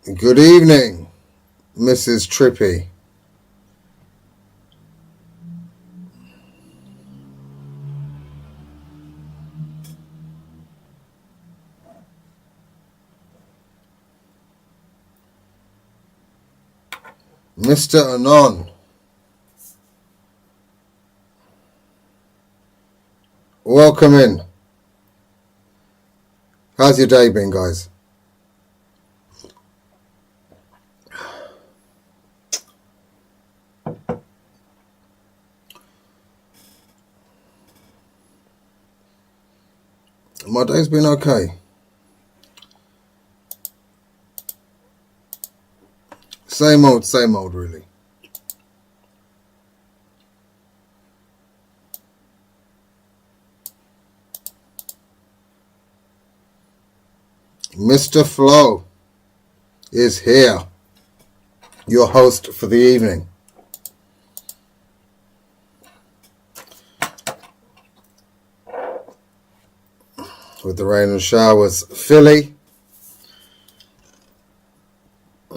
Good evening, Mrs. Trippy. Mr. Anon. Welcome in. How's your day been, guys? My day's been okay. Same old, really. Mr. Flo is here, your host for the evening. With the rain and showers. Philly,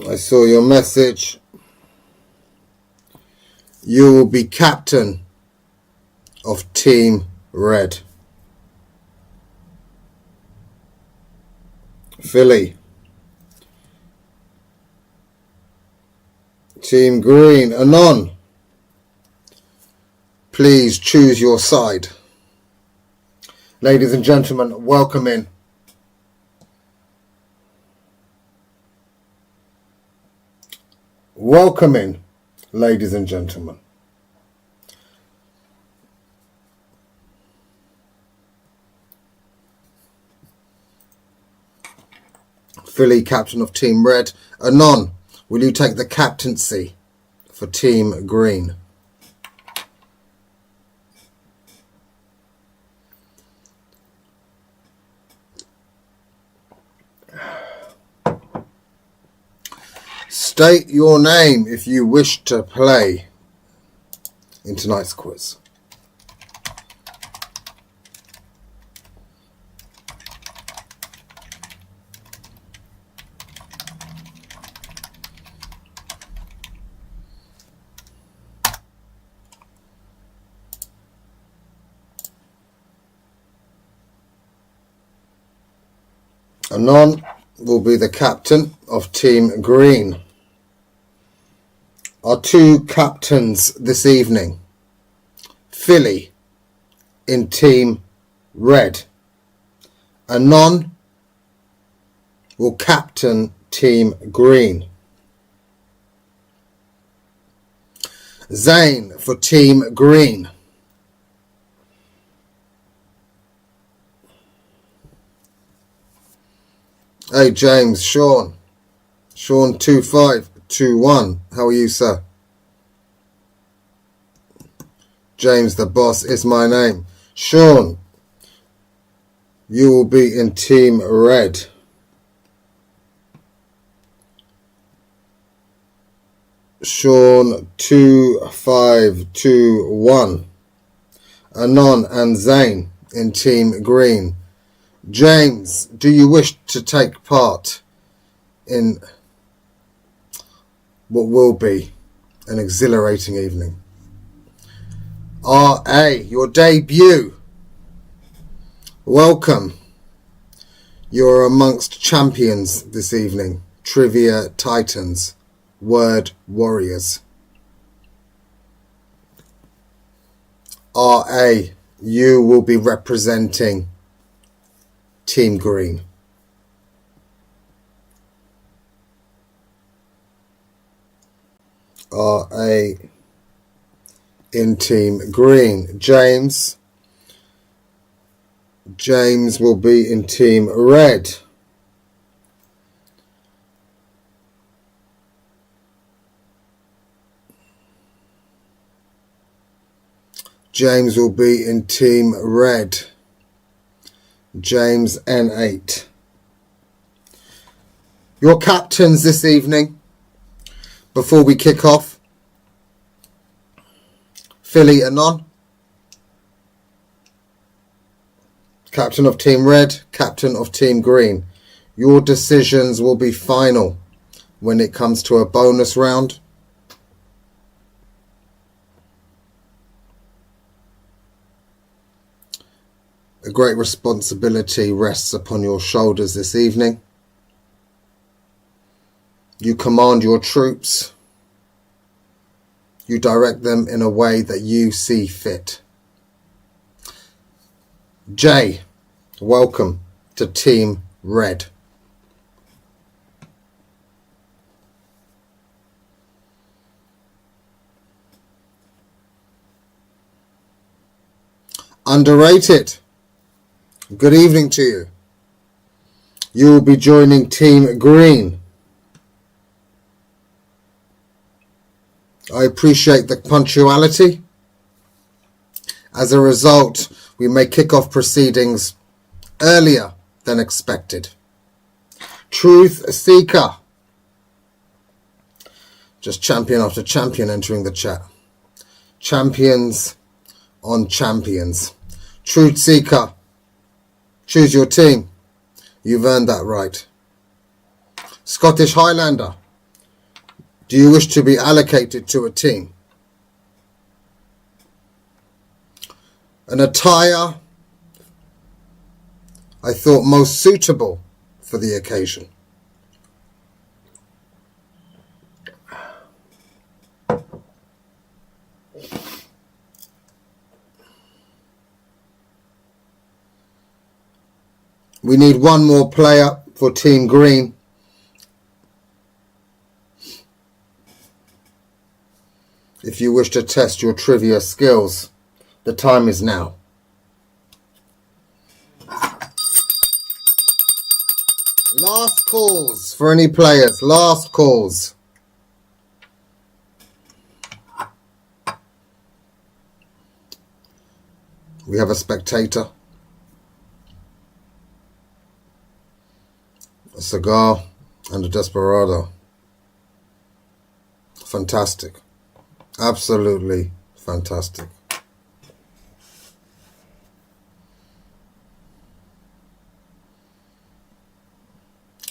I saw your message. You will be captain of Team Red. Philly. Team Green. Anon, please choose your side. Ladies and gentlemen, welcome in. Welcome in, ladies and gentlemen. Philly, captain of Team Red. Anon, will you take the captaincy for Team Green? State your name if you wish to play in tonight's quiz. Anon will be the captain of Team Green. Our two captains this evening. Philly in Team Red. Anon will captain Team Green. Zane for Team Green. Hey James, Sean 2521, how are you, sir? James the boss is my name. Sean, you will be in Team Red. Sean 2521. Anon and Zane in Team Green. James, do you wish to take part in what will be an exhilarating evening? R.A., your debut. Welcome. You're amongst champions this evening. Trivia Titans. Word Warriors. R.A., you will be representing Team Green. R.A. in Team Green. James will be in Team Red. James will be in Team Red. James N8. Your captains this evening, before we kick off. Philly Anon, captain of Team Red, captain of Team Green. Your decisions will be final when it comes to a bonus round. A great responsibility rests upon your shoulders this evening. You command your troops. You direct them in a way that you see fit. Jay, welcome to Team Red. Underrated. Good evening to you. You will be joining Team Green. I appreciate the punctuality. As a result, we may kick off proceedings earlier than expected. Truth Seeker. Just champion after champion entering the chat. Champions on champions. Truth Seeker. Choose your team. You've earned that right. Scottish Highlander. Do you wish to be allocated to a team? An attire I thought most suitable for the occasion. We need one more player for Team Green. If you wish to test your trivia skills, the time is now. Last calls for any players. Last calls. We have a spectator. A cigar and a desperado. Fantastic. Absolutely fantastic.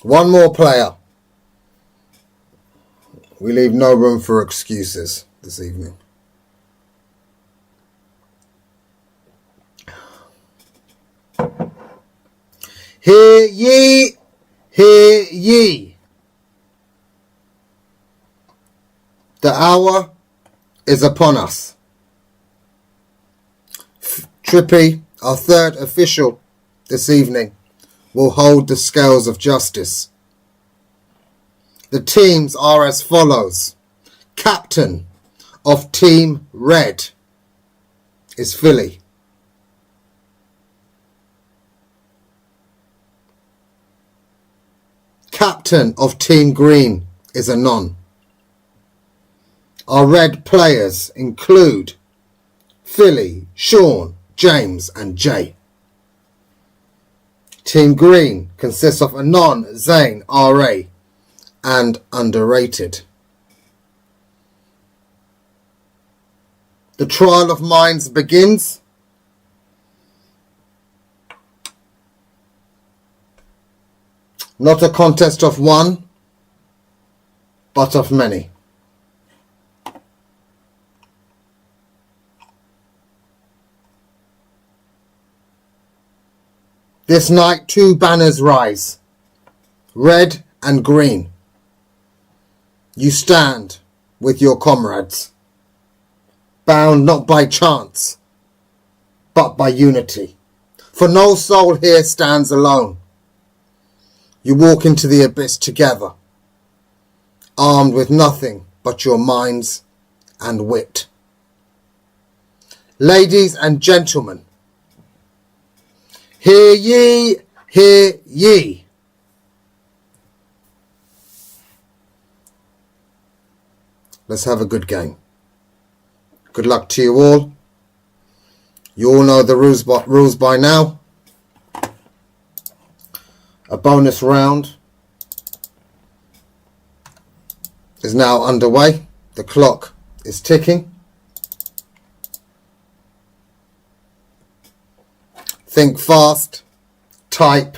One more player. We leave no room for excuses this evening. Hear ye, hear ye. The hour is upon us. Trippy, our third official this evening, will hold the scales of justice. The teams are as follows. Captain of Team Red is Philly. Captain of Team Green is Anon. Our red players include Philly, Sean, James and Jay. Team Green consists of Anon, Zane, R.A. and Underrated. The trial of minds begins. Not a contest of one, but of many. This night, two banners rise, red and green. You stand with your comrades, bound not by chance, but by unity. For no soul here stands alone. You walk into the abyss together, armed with nothing but your minds and wit. Ladies and gentlemen, hear ye, hear ye. Let's have a good game. Good luck to you all. You all know the rules by now. A bonus round is now underway. The clock is ticking. Think fast, type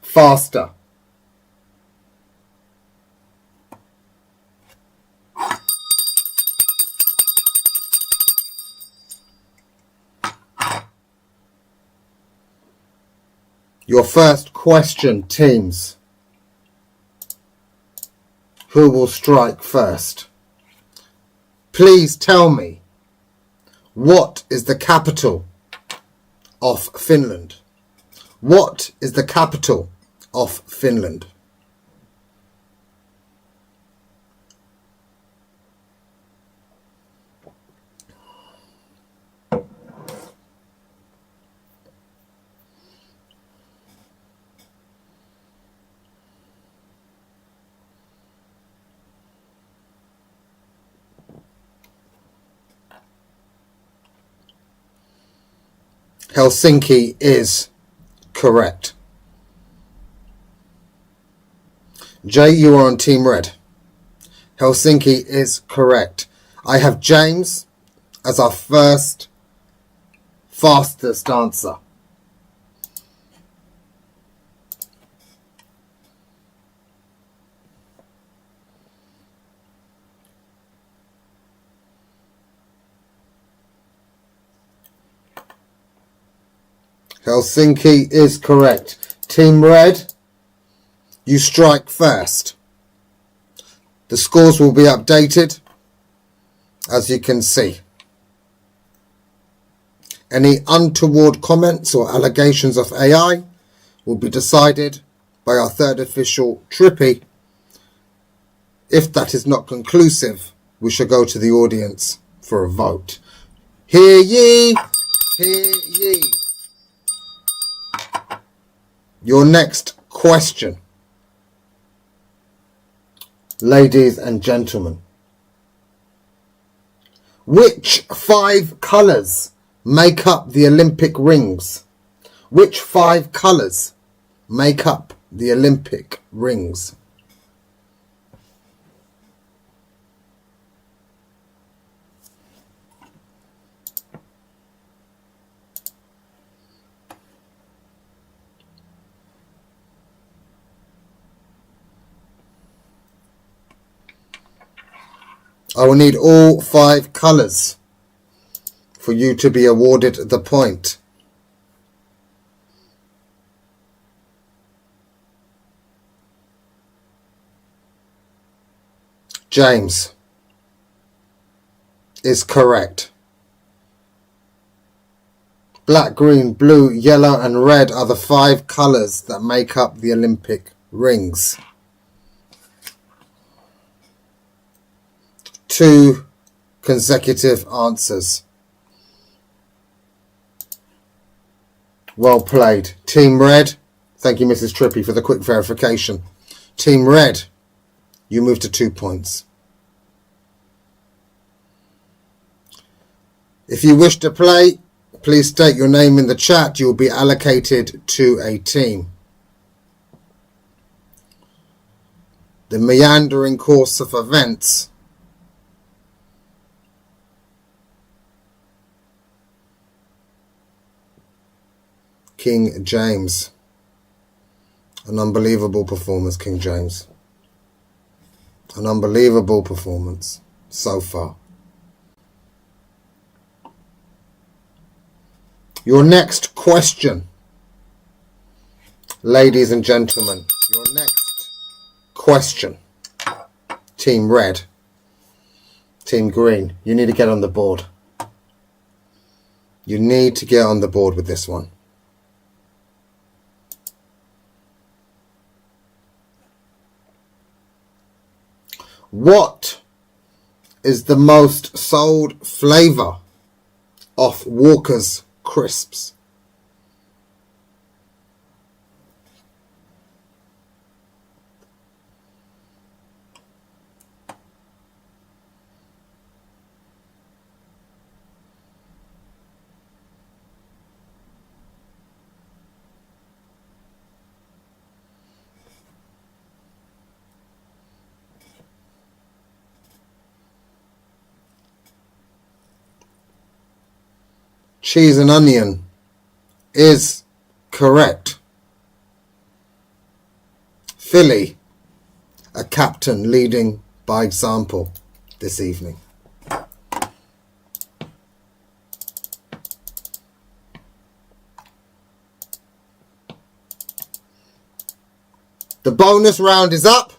faster. Your first question, teams. Who will strike first? Please tell me, what is the capital of Finland? What is the capital of Finland? Helsinki is correct. Jay, you are on Team Red. Helsinki is correct. I have James as our first fastest answer. Helsinki is correct. Team Red, you strike first. The scores will be updated, as you can see. Any untoward comments or allegations of AI will be decided by our third official, Trippy. If that is not conclusive, we shall go to the audience for a vote. Hear ye! Hear ye! Your next question, ladies and gentlemen. Which 5 colours make up the Olympic rings? Which 5 colours make up the Olympic rings? I will need all 5 colours for you to be awarded the point. James is correct. Black, green, blue, yellow and red are the 5 colours that make up the Olympic rings. 2 consecutive answers. Well played. Team Red, thank you Mrs. Trippy for the quick verification. Team Red, you move to 2 points. If you wish to play, please state your name in the chat. You will be allocated to a team. The meandering course of events King James. An unbelievable performance, King James. An unbelievable performance so far. Your next question, ladies and gentlemen. Your next question. Team Red. Team Green. You need to get on the board. You need to get on the board with this one. What is the most sold flavour of Walker's crisps? Cheese and onion is correct. Philly, a captain leading by example this evening. The bonus round is up.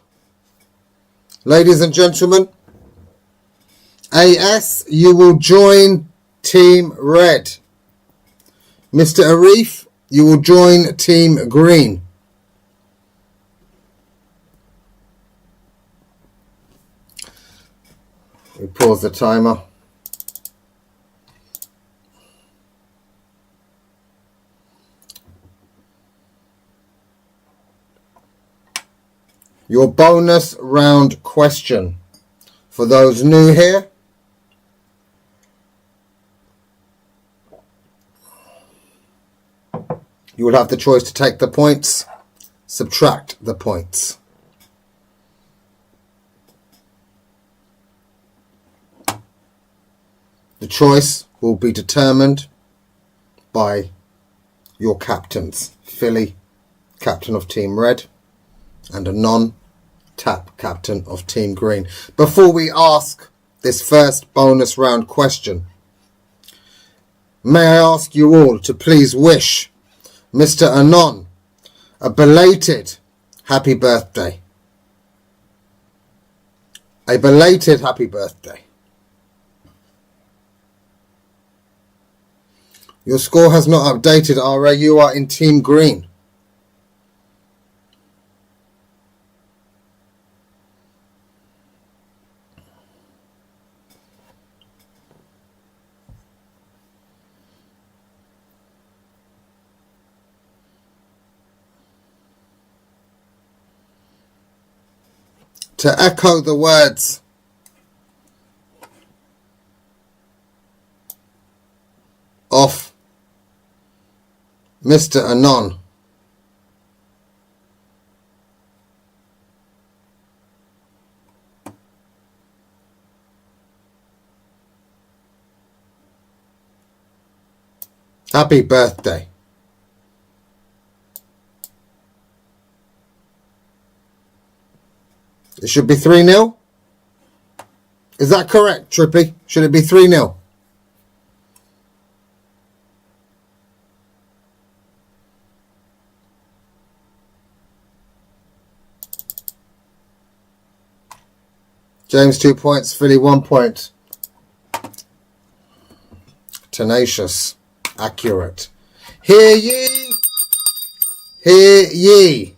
Ladies and gentlemen, AS, you will join Team Red. Mr. Arif, you will join Team Green. We pause the timer. Your bonus round question. For those new here, you will have the choice to take the points, subtract the points. The choice will be determined by your captains. Philly, captain of Team Red, and a non-tap captain of Team Green. Before we ask this first bonus round question, may I ask you all to please wish Mr. Anon a belated happy birthday. A belated happy birthday. Your score has not updated, RA. You are in Team Green. To echo the words of Mr. Anon, happy birthday. It should be 3-0. Is that correct, Trippy? Should it be 3-0? James 2 points, Philly 1 point. Tenacious, accurate. Hear ye, hear ye.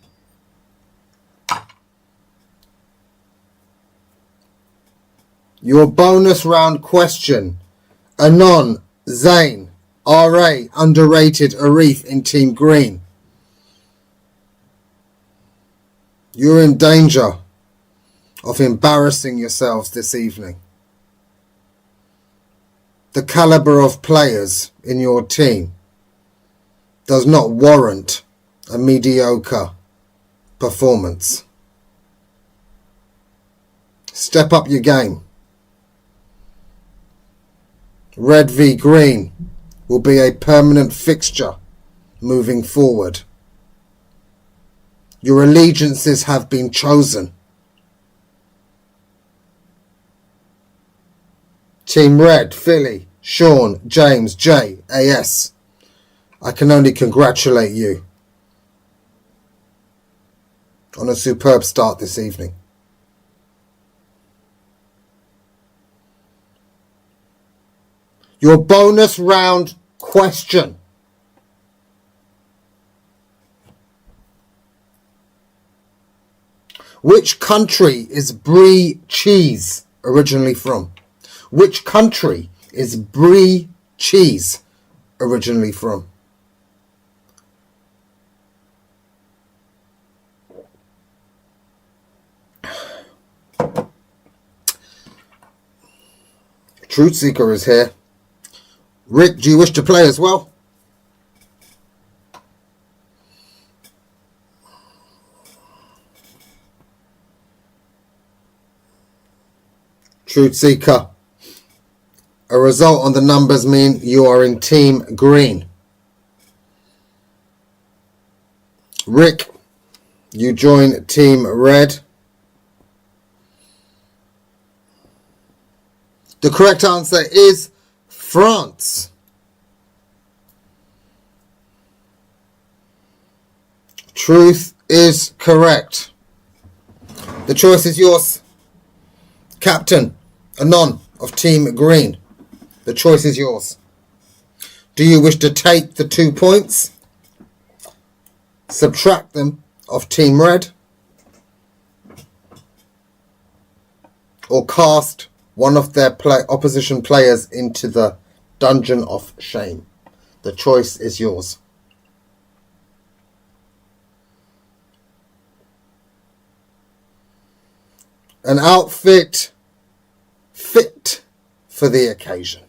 Your bonus round question. Anon, Zain, RA, underrated Arif in Team Green. You're in danger of embarrassing yourselves this evening. The caliber of players in your team does not warrant a mediocre performance. Step up your game. Red v Green will be a permanent fixture moving forward. Your allegiances have been chosen. Team Red, Philly, Sean, James, J, AS. I can only congratulate you on a superb start this evening. Your bonus round question. Which country is brie cheese originally from? Which country is brie cheese originally from? Truth Seeker is here. Rick, do you wish to play as well? Truth Seeker. A result on the numbers mean you are in Team Green. Rick, you join Team Red. The correct answer is France. Truth is correct. The choice is yours. Captain Anon of Team Green. The choice is yours. Do you wish to take the 2 points, subtract them off Team Red, or cast one of their opposition players into the dungeon of shame? The choice is yours. An outfit fit for the occasion.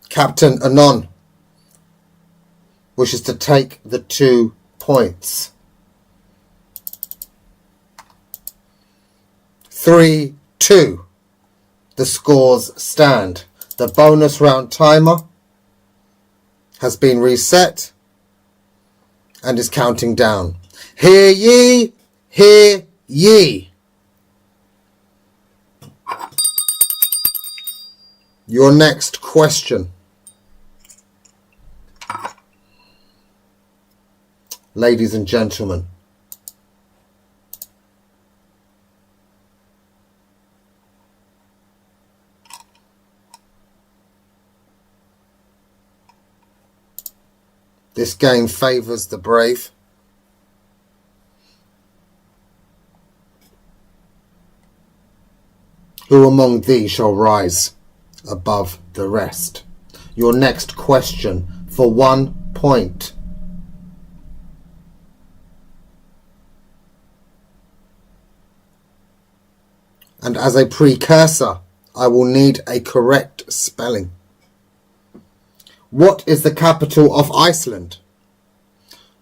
Captain Anon wishes to take the 2 points. 3-2. The scores stand. The bonus round timer has been reset and is counting down. Hear ye, hear ye. Your next question. Ladies and gentlemen, this game favours the brave. Who among thee shall rise above the rest? Your next question for 1 point. And as a precursor, I will need a correct spelling. What is the capital of Iceland?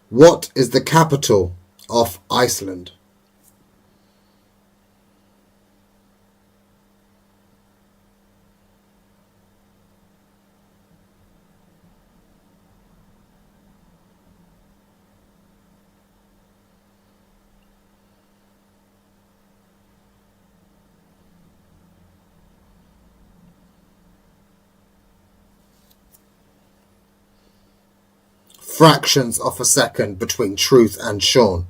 What is the capital of Iceland? Fractions of a second between Truth and Sean.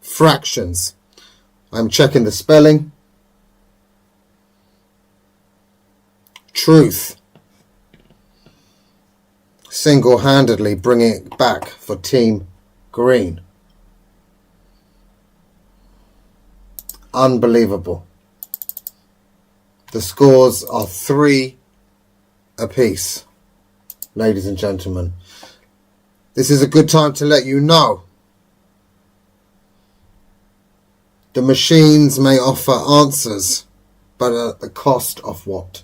Fractions. I'm checking the spelling. Truth. Single-handedly bringing it back for Team Green. Unbelievable. The scores are 3 apiece, ladies and gentlemen. This is a good time to let you know the machines may offer answers, but at the cost of what?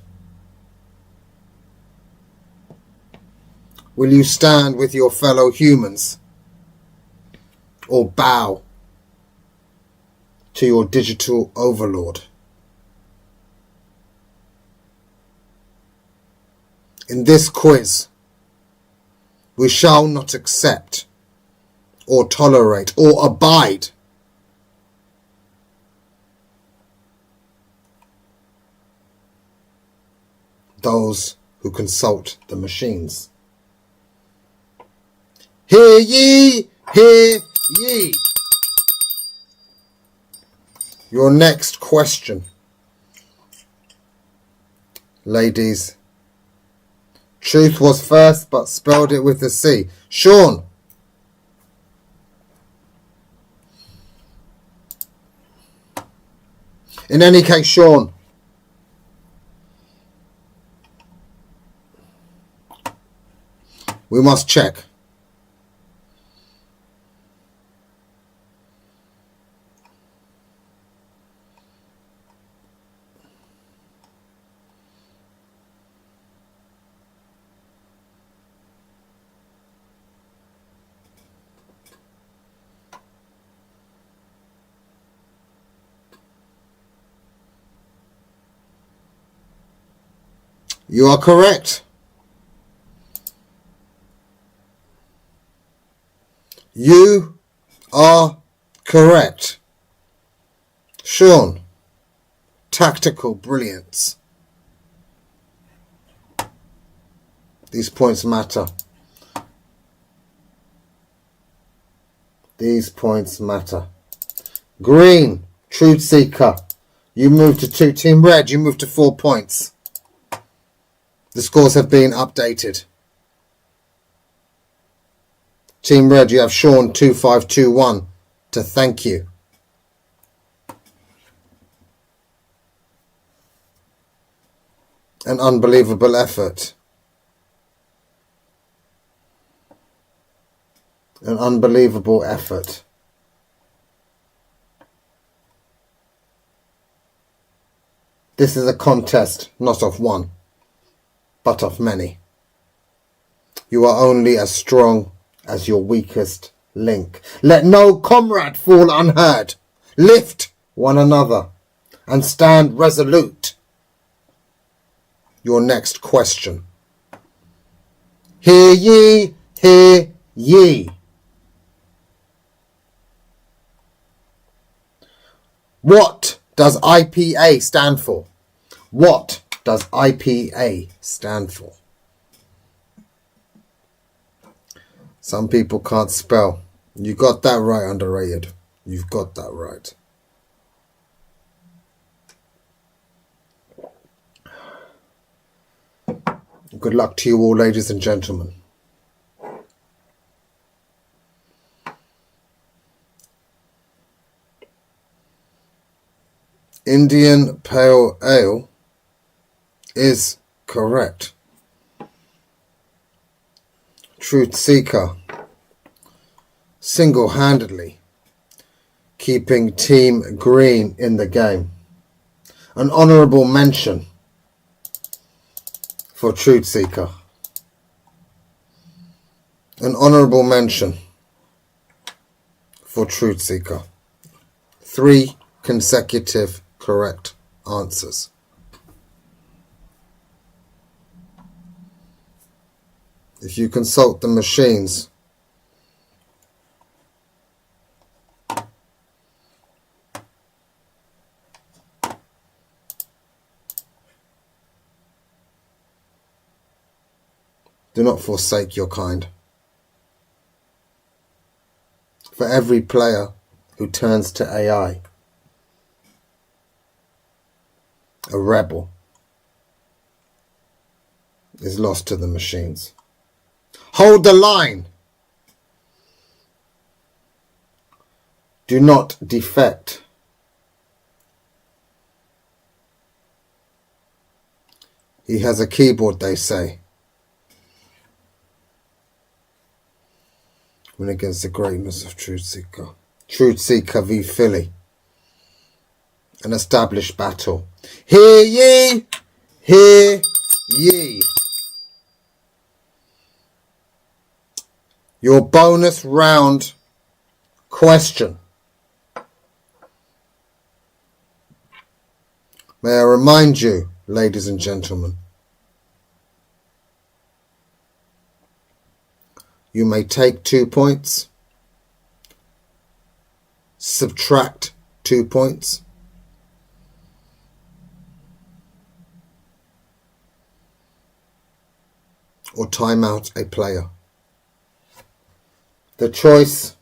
Will you stand with your fellow humans or bow to your digital overlord? In this quiz, we shall not accept or tolerate or abide those who consult the machines. Hear ye, hear ye. Your next question, ladies. Truth was first, but spelled it with a C. Sean. In any case, Sean. We must check. You are correct. You are correct. Sean, tactical brilliance. These points matter. These points matter. Green, Truth Seeker. You move to 2. Team Red, you move to 4 points. The scores have been updated. Team Red, you have Sean 2521 to thank you. An unbelievable effort. An unbelievable effort. This is a contest, not of one, but of many. You are only as strong as your weakest link. Let no comrade fall unheard. Lift one another and stand resolute. Your next question. Hear ye, hear ye. What does IPA stand for? What does IPA stand for? Some people can't spell. You got that right, underrated. You've got that right. Good luck to you all, ladies and gentlemen. Indian Pale Ale is correct. Truth Seeker single-handedly keeping Team Green in the game. An honourable mention for Truth Seeker. An honourable mention for Truth Seeker. 3 consecutive correct answers. If you consult the machines, do not forsake your kind. For every player who turns to AI, a rebel is lost to the machines. Hold the line. Do not defect. He has a keyboard, they say. Win against the greatness of Truth Seeker. Truth Seeker v Philly. An established battle. Hear ye, hear ye. Your bonus round question. May I remind you, ladies and gentlemen, you may take 2 points, subtract 2 points, or time out a player. The choice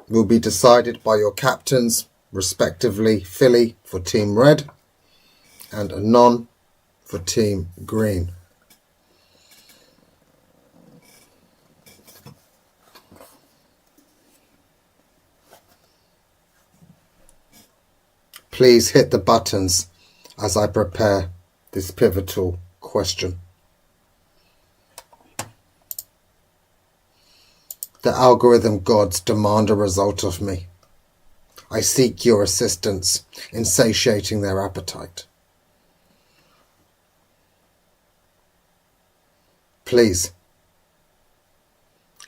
will be decided by your captains, respectively Philly for Team Red and Anon for Team Green. Please hit the buttons as I prepare this pivotal question. The algorithm gods demand a result of me. I seek your assistance in satiating their appetite. Please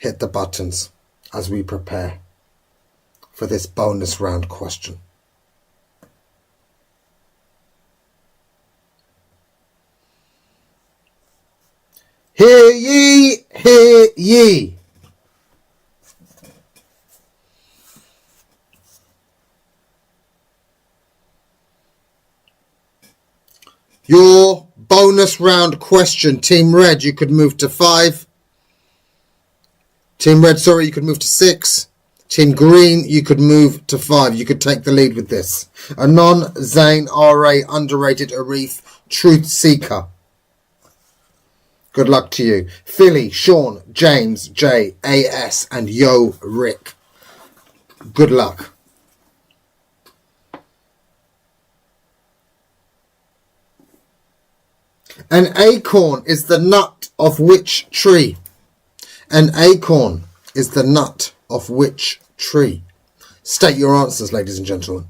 hit the buttons as we prepare for this bonus round question. Hear ye, hear ye. Your bonus bonus round question. Team Red, you could move to 5. Team Red, sorry, you could move to 6. Team Green, you could move to 5. You could take the lead with this. Anon, Zayn, R.A., Underrated, Arif, Truth Seeker. Good luck to you. Philly, Sean, James, J, A.S. and Yo, Rick. Good luck. An acorn is the nut of which tree? An acorn is the nut of which tree? State your answers, ladies and gentlemen.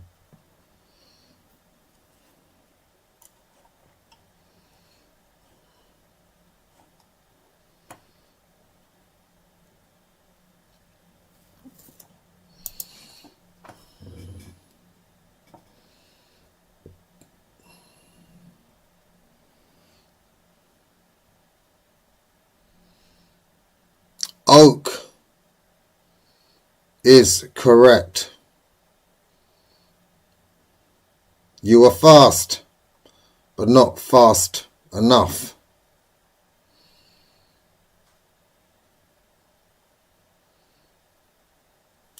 Oak is correct. You are fast, but not fast enough.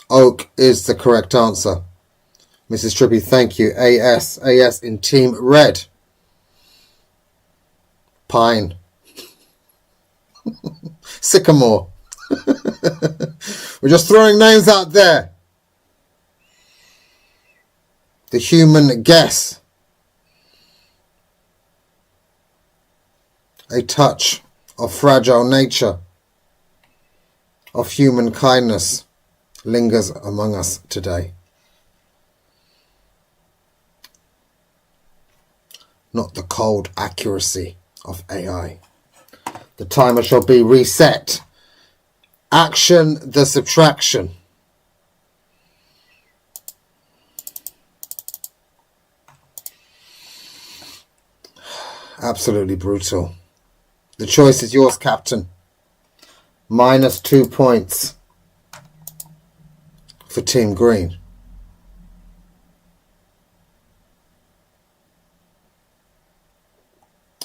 Oak is the correct answer. Mrs. Trippy, thank you. AS in Team Red. Pine. Sycamore. We're just throwing names out there. The human guess. A touch of fragile nature, of human kindness, lingers among us today. Not the cold accuracy of AI. The timer shall be reset. Action the subtraction. Absolutely brutal. The choice is yours, Captain. -2 points for Team Green.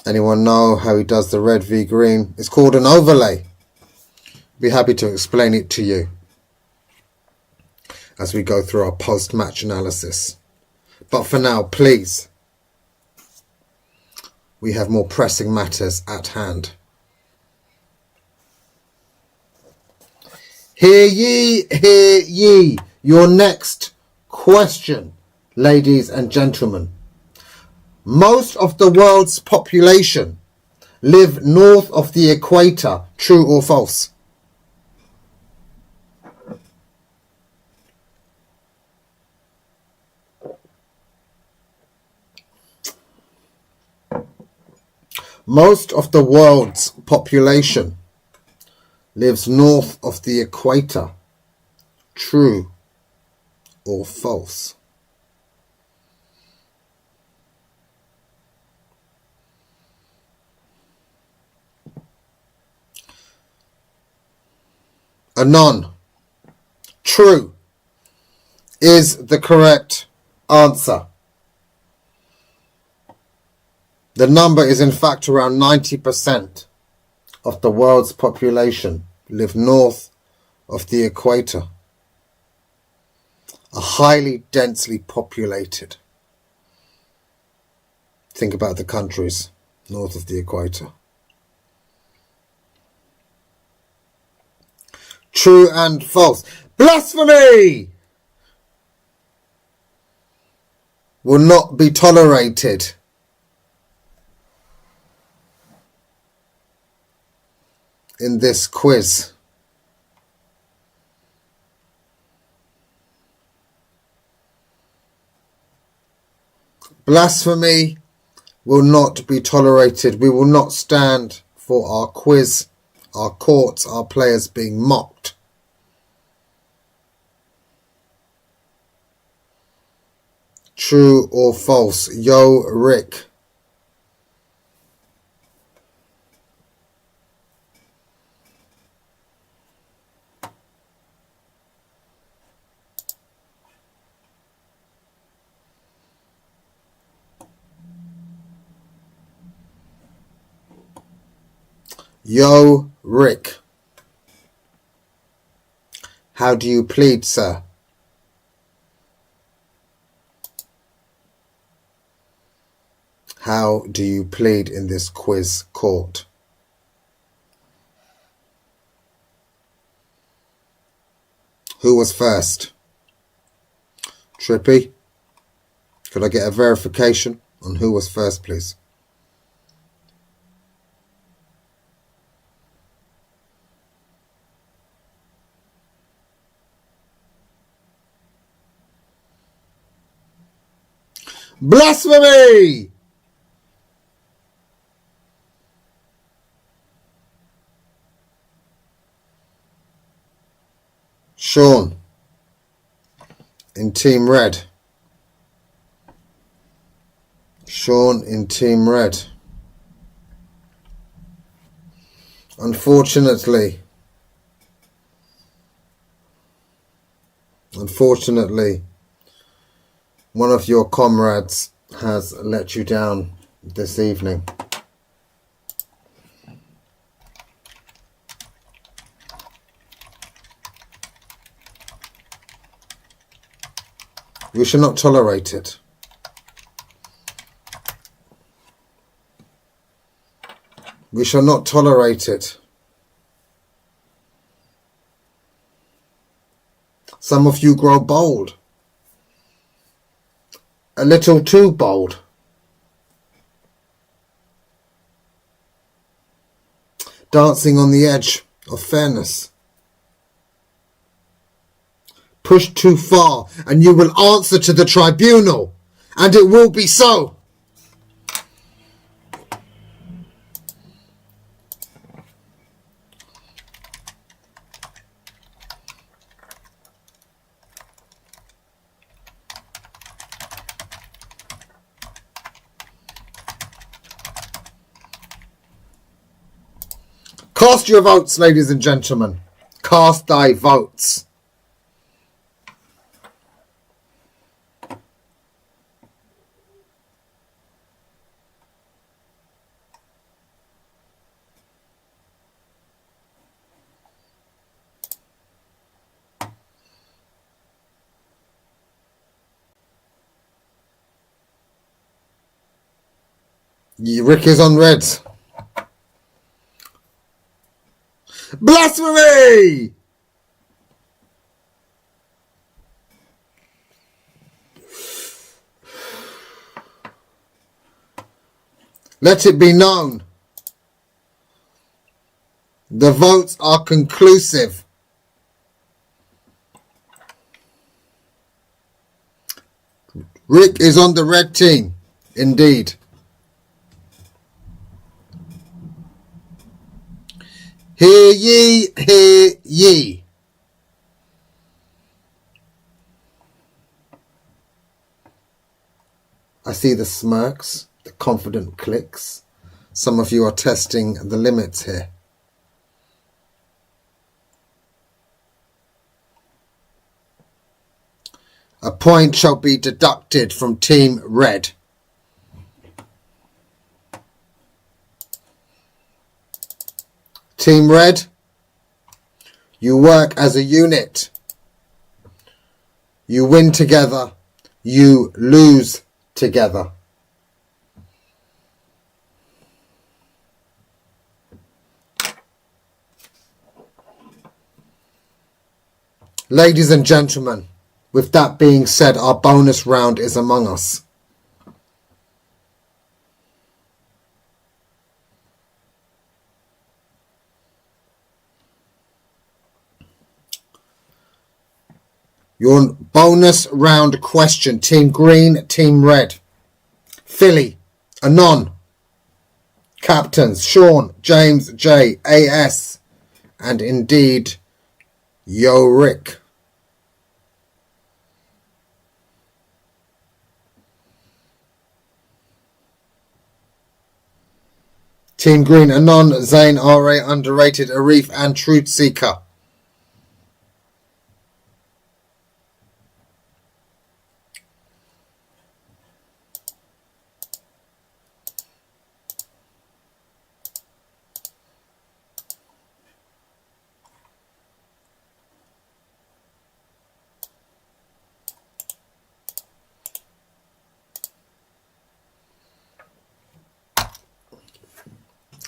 Anyone know how he does the red v green? It's called an overlay. Be happy to explain it to you as we go through our post-match analysis. But for now, please, we have more pressing matters at hand. Hear ye, hear ye. Your next question, ladies and gentlemen. Most of the world's population live north of the equator. True or false? Most of the world's population lives north of the equator. True or false? Anon. True is the correct answer. The number is in fact around 90% of the world's population live north of the equator. A highly densely populated. Think about the countries north of the equator. True and false. Blasphemy will not be tolerated. In this quiz. Blasphemy will not be tolerated. We will not stand for our quiz, our courts, our players being mocked. True or false? Yo, Rick. Yo, Rick. How do you plead, sir? How do you plead in this quiz court? Who was first? Trippy, could I get a verification on who was first, please? Blasphemy! Sean in Team Red. Sean in Team Red. Unfortunately, one of your comrades has let you down this evening. We shall not tolerate it. We shall not tolerate it. Some of you grow bold. A little too bold. Dancing on the edge of fairness. Push too far and you will answer to the tribunal, and it will be so. Cast your votes, ladies and gentlemen. Cast thy votes. Rick is on reds. Blasphemy! Let it be known. The votes are conclusive. Rick is on the red team. Indeed. Hear ye, hear ye. I see the smirks, the confident clicks. Some of you are testing the limits here. A point shall be deducted from Team Red. Team Red, you work as a unit. You win together. You lose together. Ladies and gentlemen, with that being said, our bonus round is among us. Your bonus round question. Team Green, Team Red. Philly, Anon. Captains, Sean, James, J, AS. And indeed, Yo Rick. Team Green, Anon, Zane, RA, Underrated, Arif, and Truth Seeker.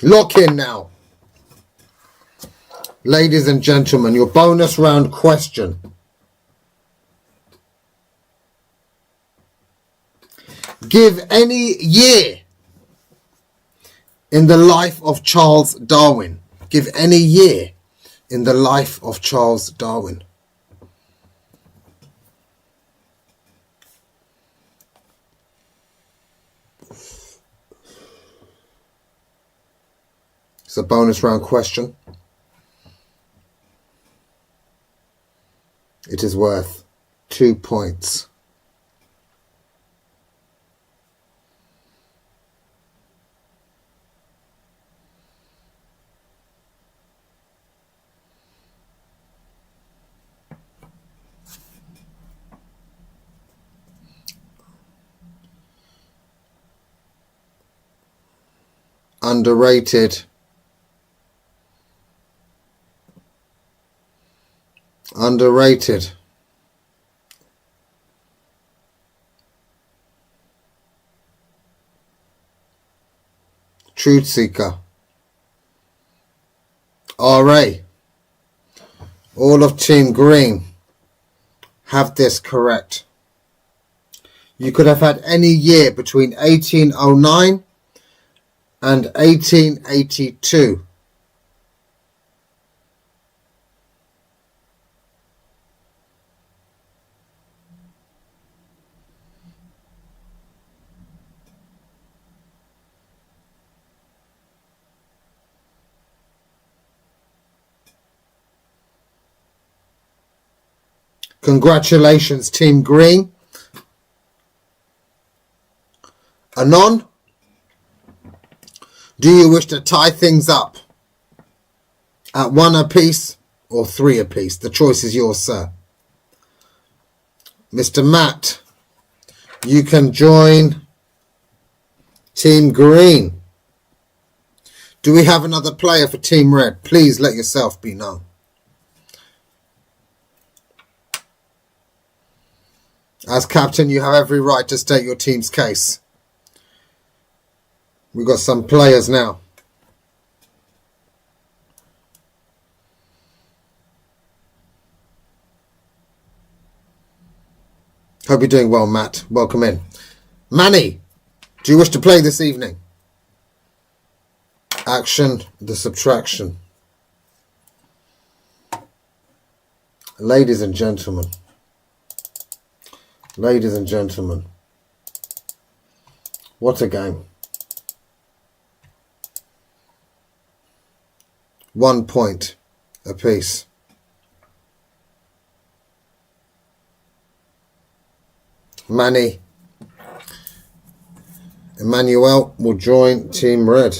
Lock in now. Ladies and gentlemen, your bonus round question. Give any year in the life of Charles Darwin. Give any year in the life of Charles Darwin. It's a bonus round question. It is worth 2 points. Underrated. Underrated. Truth Seeker. RA. All of Team Green have this correct. You could have had any year between 1809 and 1882. Congratulations, Team Green. Anon, do you wish to tie things up at 1 apiece or 3 apiece? The choice is yours, sir. Mr. Matt, you can join Team Green. Do we have another player for Team Red? Please let yourself be known. As captain, you have every right to state your team's case. We've got some players now. Hope you're doing well, Matt. Welcome in. Manny, do you wish to play this evening? Action, the subtraction. Ladies and gentlemen. Ladies and gentlemen. What a game. 1 point apiece. Manny. Emmanuel will join Team Red.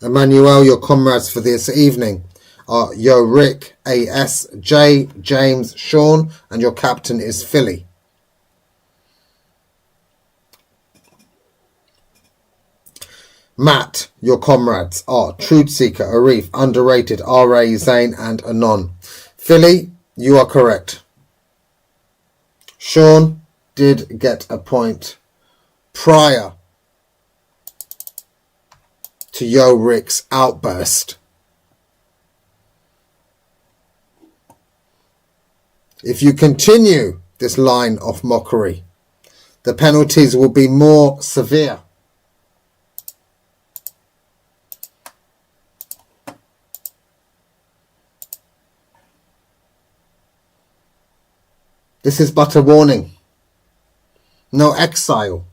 Emmanuel, your comrades for this evening are Yo Rick, AS, Jay, James, Sean, and your captain is Philly. Matt, your comrades are Truth Seeker, Arif, Underrated, RA, Zane, and Anon. Philly, you are correct. Sean did get a point prior to Yo Rick's outburst. If you continue this line of mockery, the penalties will be more severe. This is but a warning. No exile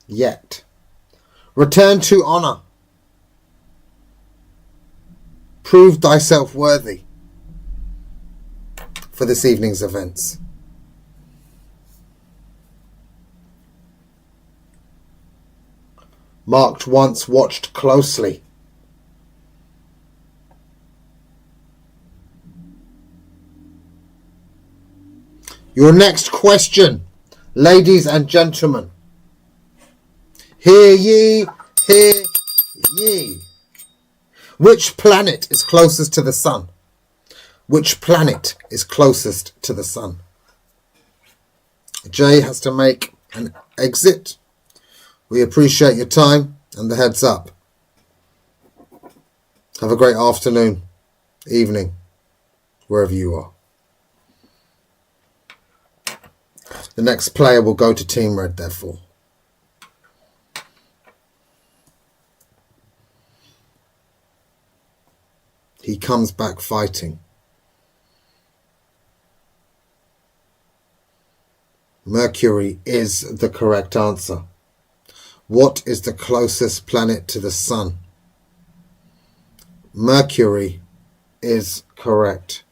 yet. Return to honour. Prove thyself worthy for this evening's events. Marked once, watched closely. Your next question, ladies and gentlemen. Hear ye, hear ye. Which planet is closest to the sun? Which planet is closest to the sun? Jay has to make an exit. We appreciate your time. and the heads up. Have a great afternoon, evening, wherever you are. The next player will go to Team Red, therefore. He comes back fighting. Mercury is the correct answer. What is the closest planet to the Sun? Mercury is correct.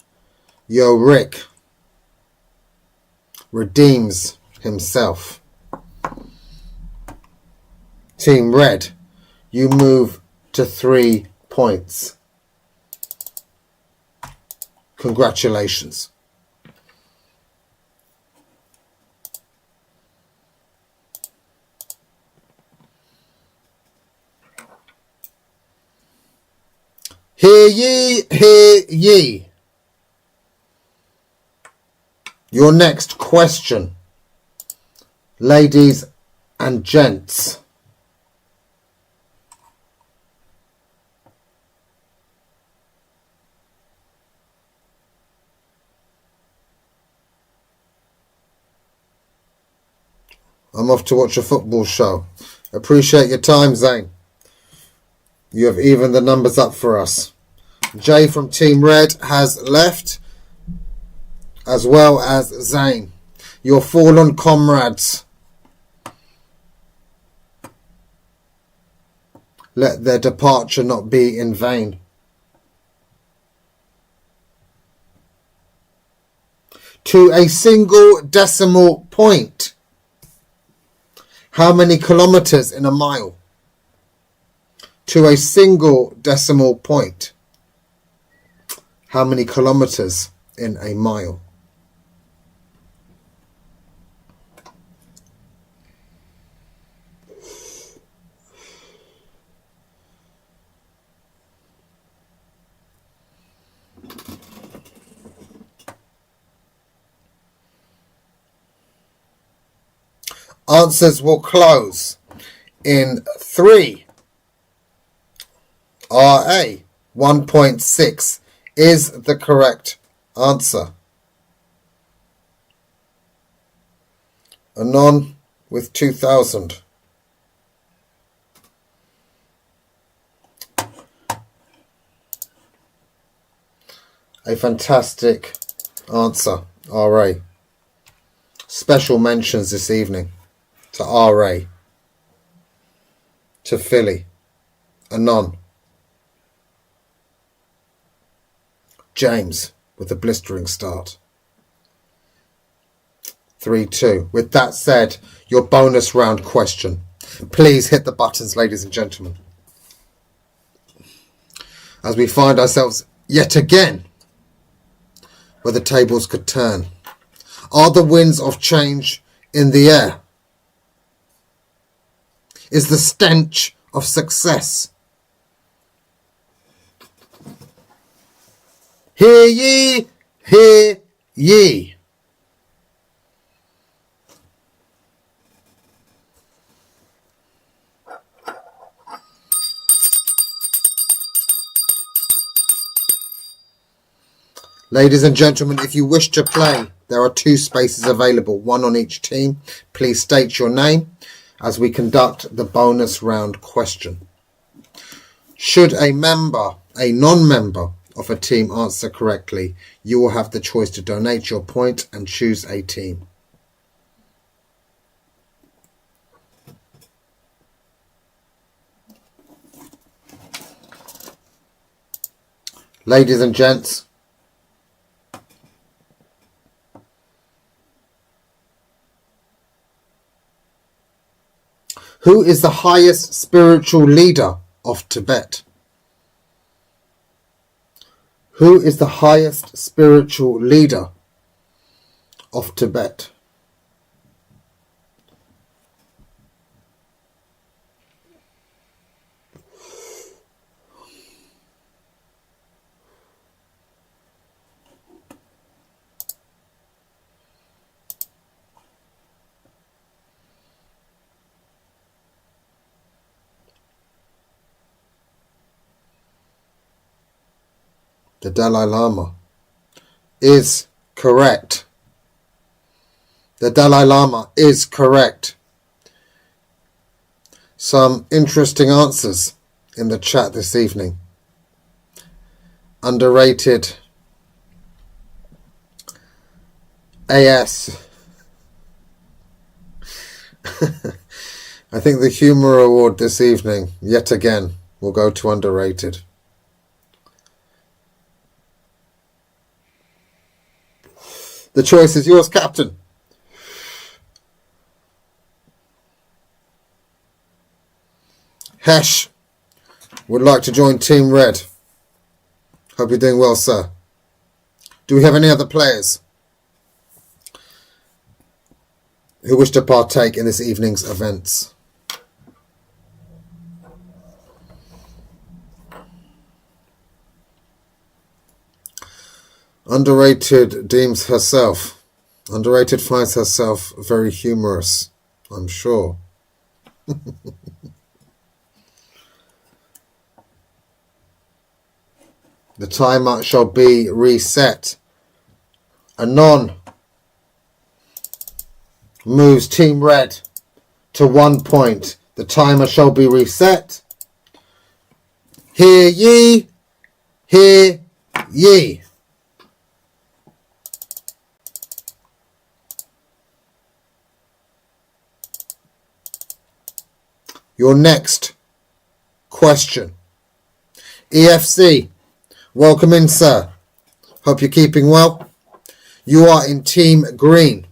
Yo, Rick redeems himself. Team Red, you move to 3 points. Congratulations. Hear ye, hear ye. Your next question, ladies and gents. I'm off to watch a football show. Appreciate your time, Zane. You have evened the numbers up for us. Jay from Team Red has left, as well as Zane. Your fallen comrades. Let their departure not be in vain. To a single decimal point. How many kilometers in a mile? To a single decimal point. How many kilometers in a mile? Answers will close in 3. RA 1.6 is the correct answer. Anon with 2000. A fantastic answer, RA. Special mentions this evening to RA, to Philly, Anon, James with a blistering start. 3-2. With that said, your bonus round question. Please hit the buttons, ladies and gentlemen. As we find ourselves yet again where the tables could turn. Are the winds of change in the air? Is the stench of success? Hear ye, hear ye. Ladies and gentlemen, if you wish to play, there are 2 spaces available, 1 on each team. Please state your name as we conduct the bonus round question. Should a non-member of a team answer correctly, you will have the choice to donate your point and choose a team. Ladies and gents, who is the highest spiritual leader of Tibet? Who is the highest spiritual leader of Tibet? The Dalai Lama is correct. The Dalai Lama is correct. Some interesting answers in the chat this evening. Underrated AS. I think the humour award this evening, yet again, will go to underrated. The choice is yours, Captain. Hesh would like to join Team Red. Hope you're doing well, sir. Do we have any other players who wish to partake in this evening's events? Underrated deems herself. Underrated finds herself very humorous, I'm sure. The timer shall be reset. Anon moves Team Red to 1 point. The timer shall be reset. Hear ye, hear ye. Your next question. EFC, welcome in, sir. Hope you're keeping well. You are in Team Green.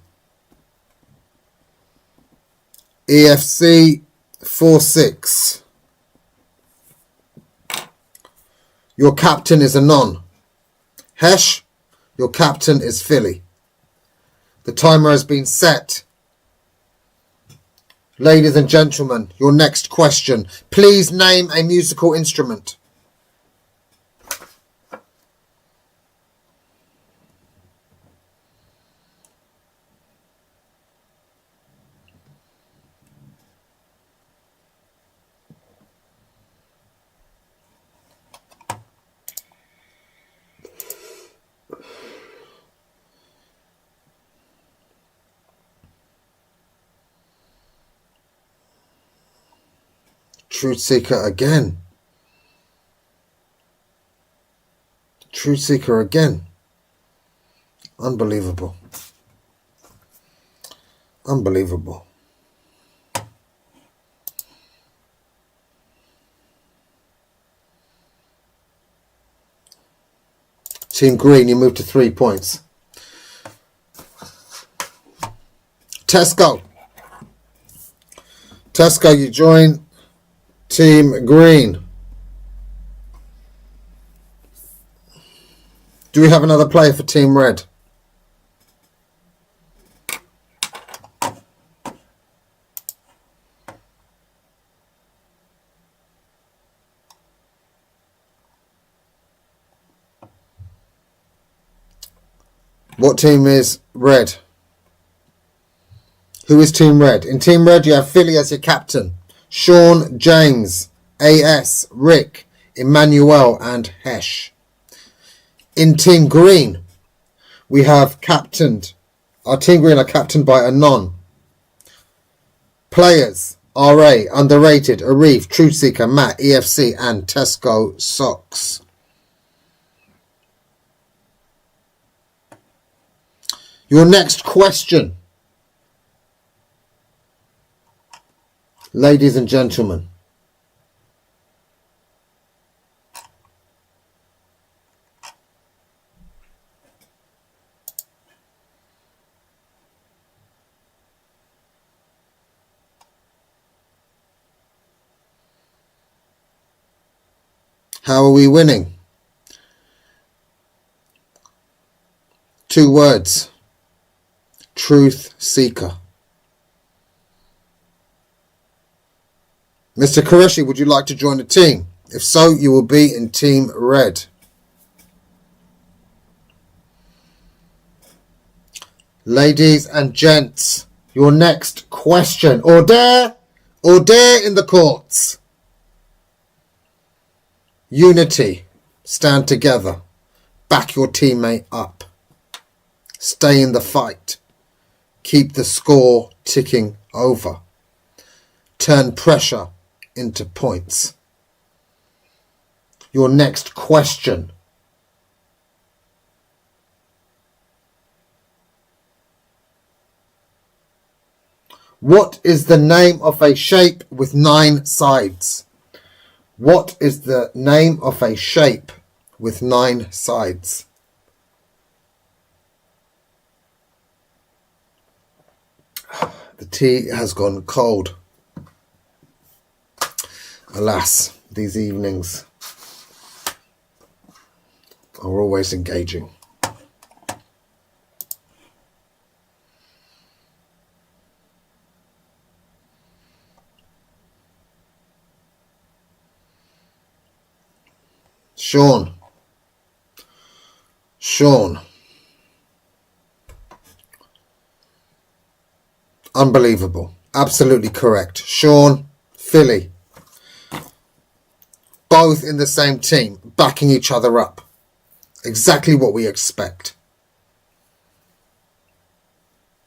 EFC 4-6. Your captain is Anon. Hesh, your captain is Philly. The timer has been set. Ladies and gentlemen, your next question. Please name a musical instrument. Truth Seeker again. Truth Seeker again. Unbelievable. Unbelievable. Team Green, you move to 3 points. Tesco. Tesco, you join Team Green. Do we have another player for Team Red? What team is Red? Who is Team Red? In Team Red, you have Philly as your captain. Sean, James, AS, Rick, Emmanuel, and Hesh. In Team Green, we have captained. Our Team Green are captained by Anon. Players, RA, Underrated, Arif, Truth Seeker, Matt, EFC, and Tesco Socks. Your next question. Ladies and gentlemen, how are we winning? 2 words. Truth Seeker. Mr. Qureshi, would you like to join the team? If so, you will be in Team Red. Ladies and gents, your next question. Order in the courts. Unity, stand together. Back your teammate up. Stay in the fight. Keep the score ticking over. Turn pressure into points. Your next question. What is the name of a shape with 9 sides? What is the name of a shape with 9 sides? The tea has gone cold. Alas, these evenings are always engaging. Sean. Unbelievable. Absolutely correct. Sean, Philly. Both in the same team, backing each other up. Exactly what we expect.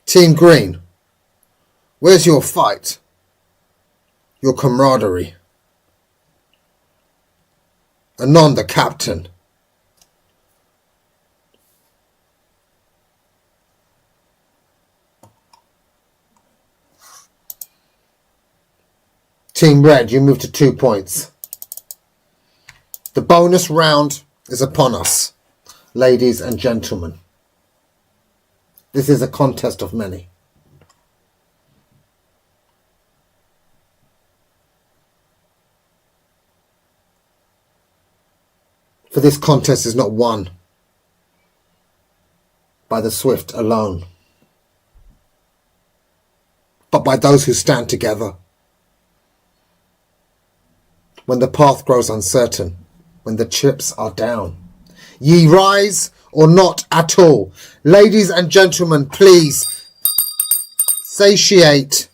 Team Green. Where's your fight? Your camaraderie? Anon, the captain. Team Red, you move to 2 points. The bonus round is upon us, ladies and gentlemen. This is a contest of many. For this contest is not won by the swift alone, but by those who stand together. When the path grows uncertain, when the chips are down, ye rise or not at all. Ladies and gentlemen, please satiate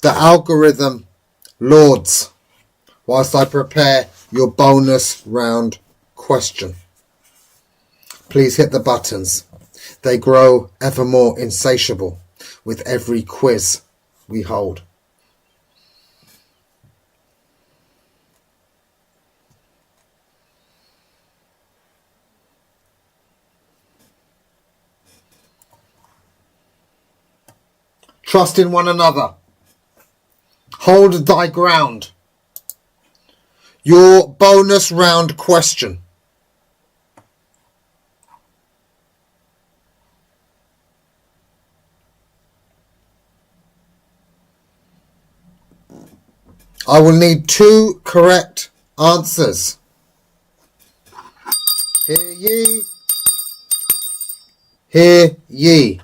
the algorithm lords whilst I prepare your bonus round question. Please hit the buttons. They grow ever more insatiable with every quiz we hold. Trust in one another. Hold thy ground. Your bonus round question. I will need 2 correct answers. Hear ye. Hear ye.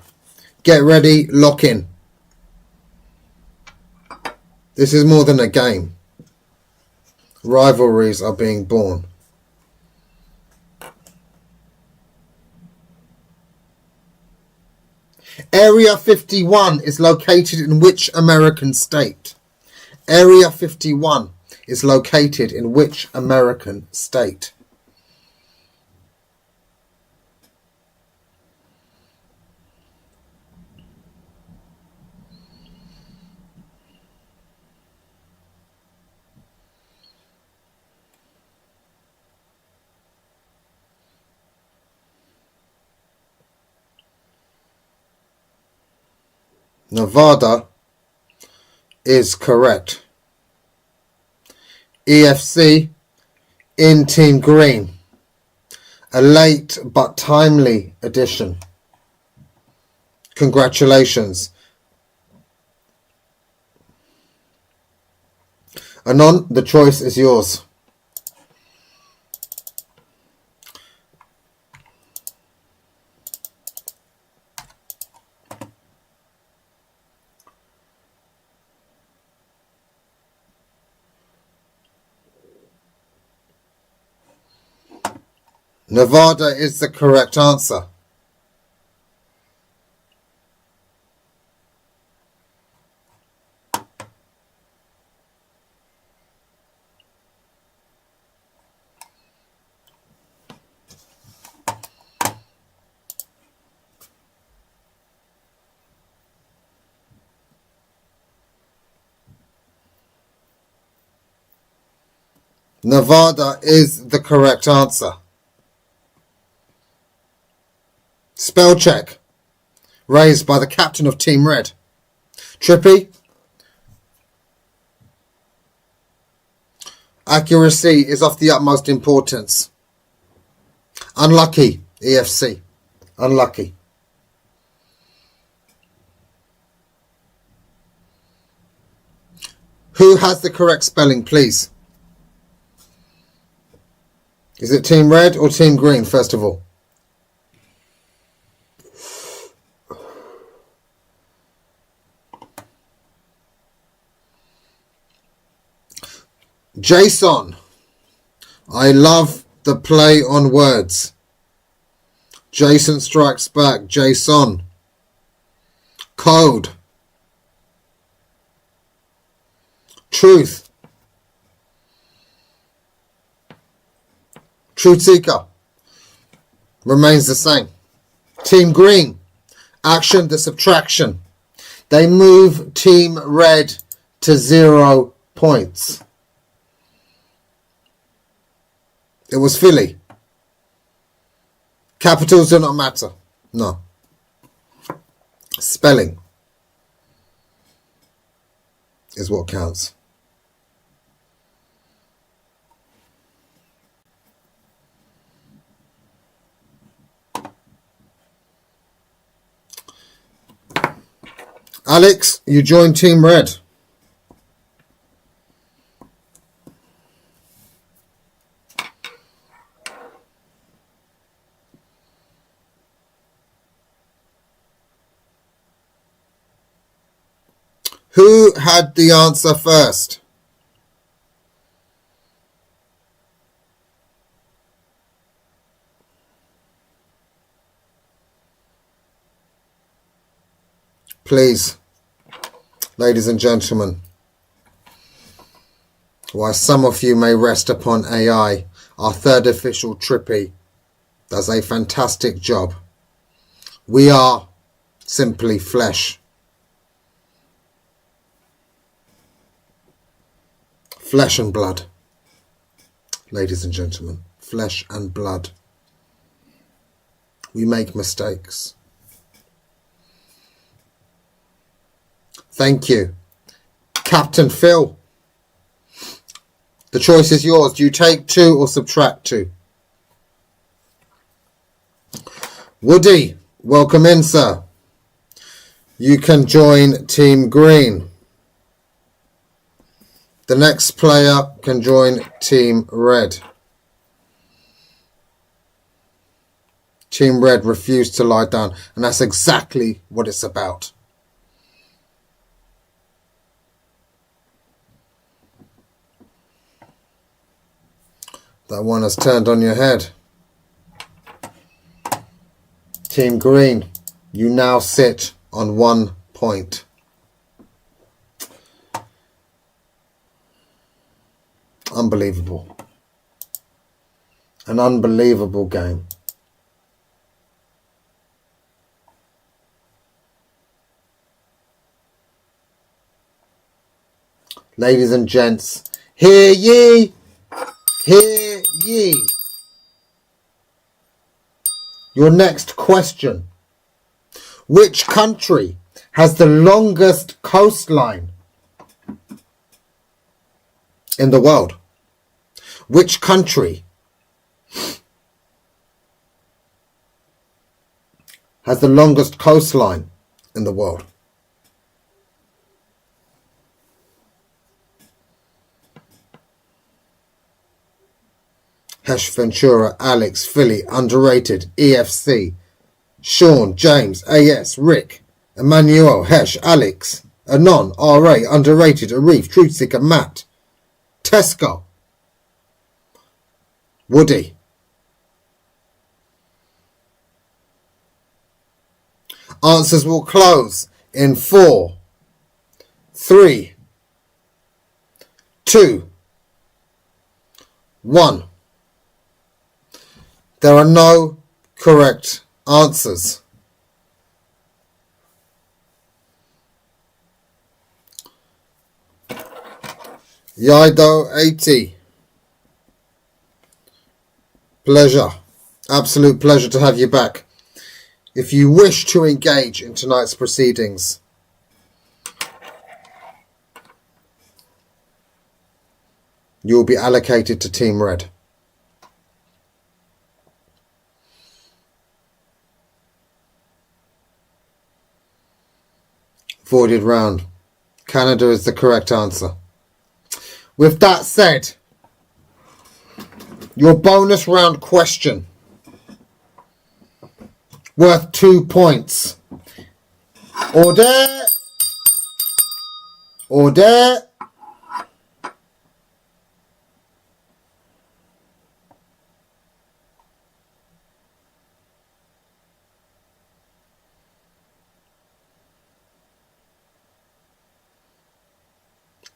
Get ready, lock in. This is more than a game. Rivalries are being born. Area 51 is located in which American state? Area 51 is located in which American state? Nevada is correct. EFC in Team Green. A late but timely addition. Congratulations. Anon, the choice is yours. Nevada is the correct answer. Nevada is the correct answer. Spell check raised by the captain of Team Red. Trippy. Accuracy is of the utmost importance. Unlucky, EFC. Unlucky. Who has the correct spelling, please? Is it Team Red or Team Green, first of all? Jason. I love the play on words. Jason strikes back. Jason. Code. Truth. Truth Seeker. Remains the same. Team Green. Action the subtraction. They move Team Red to 0 points. It was Philly. Capitals do not matter. No. Spelling is what counts. Alex, you joined Team Red. Who had the answer first? Please, ladies and gentlemen, while some of you may rest upon AI, our third official Trippy does a fantastic job. We are simply flesh. Flesh and blood, ladies and gentlemen, flesh and blood. We make mistakes. Thank you. Captain Phil, the choice is yours. Do you take 2 or subtract 2? Woody, welcome in, sir. You can join Team Green. The next player can join Team Red. Team Red refused to lie down, and that's exactly what it's about. That one has turned on your head. Team Green, you now sit on 1 point. Unbelievable. An unbelievable game. Ladies and gents, hear ye! Hear ye! Your next question. Which country has the longest coastline in the world? Which country has the longest coastline in the world? Hesh, Ventura, Alex, Philly, Underrated, EFC, Sean, James, AS, Rick, Emmanuel, Hesh, Alex, Anon, RA, Underrated, Arif, Truthseeker, Matt, Tesco, Woody. Answers will close in 4, 3, 2, 1. There are no correct answers. Yido 80. Pleasure. Absolute pleasure to have you back. If you wish to engage in tonight's proceedings, you will be allocated to Team Red. Voided round. Canada is the correct answer. With that said, your bonus round question, worth 2 points. Order. Order.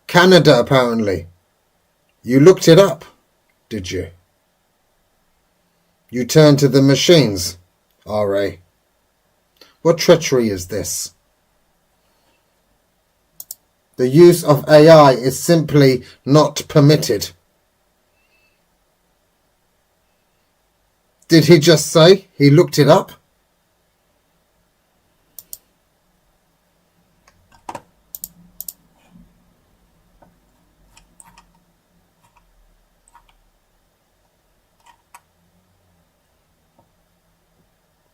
Canada, apparently. You looked it up, did you? You turned to the machines, RA. What treachery is this? The use of AI is simply not permitted. Did he just say he looked it up?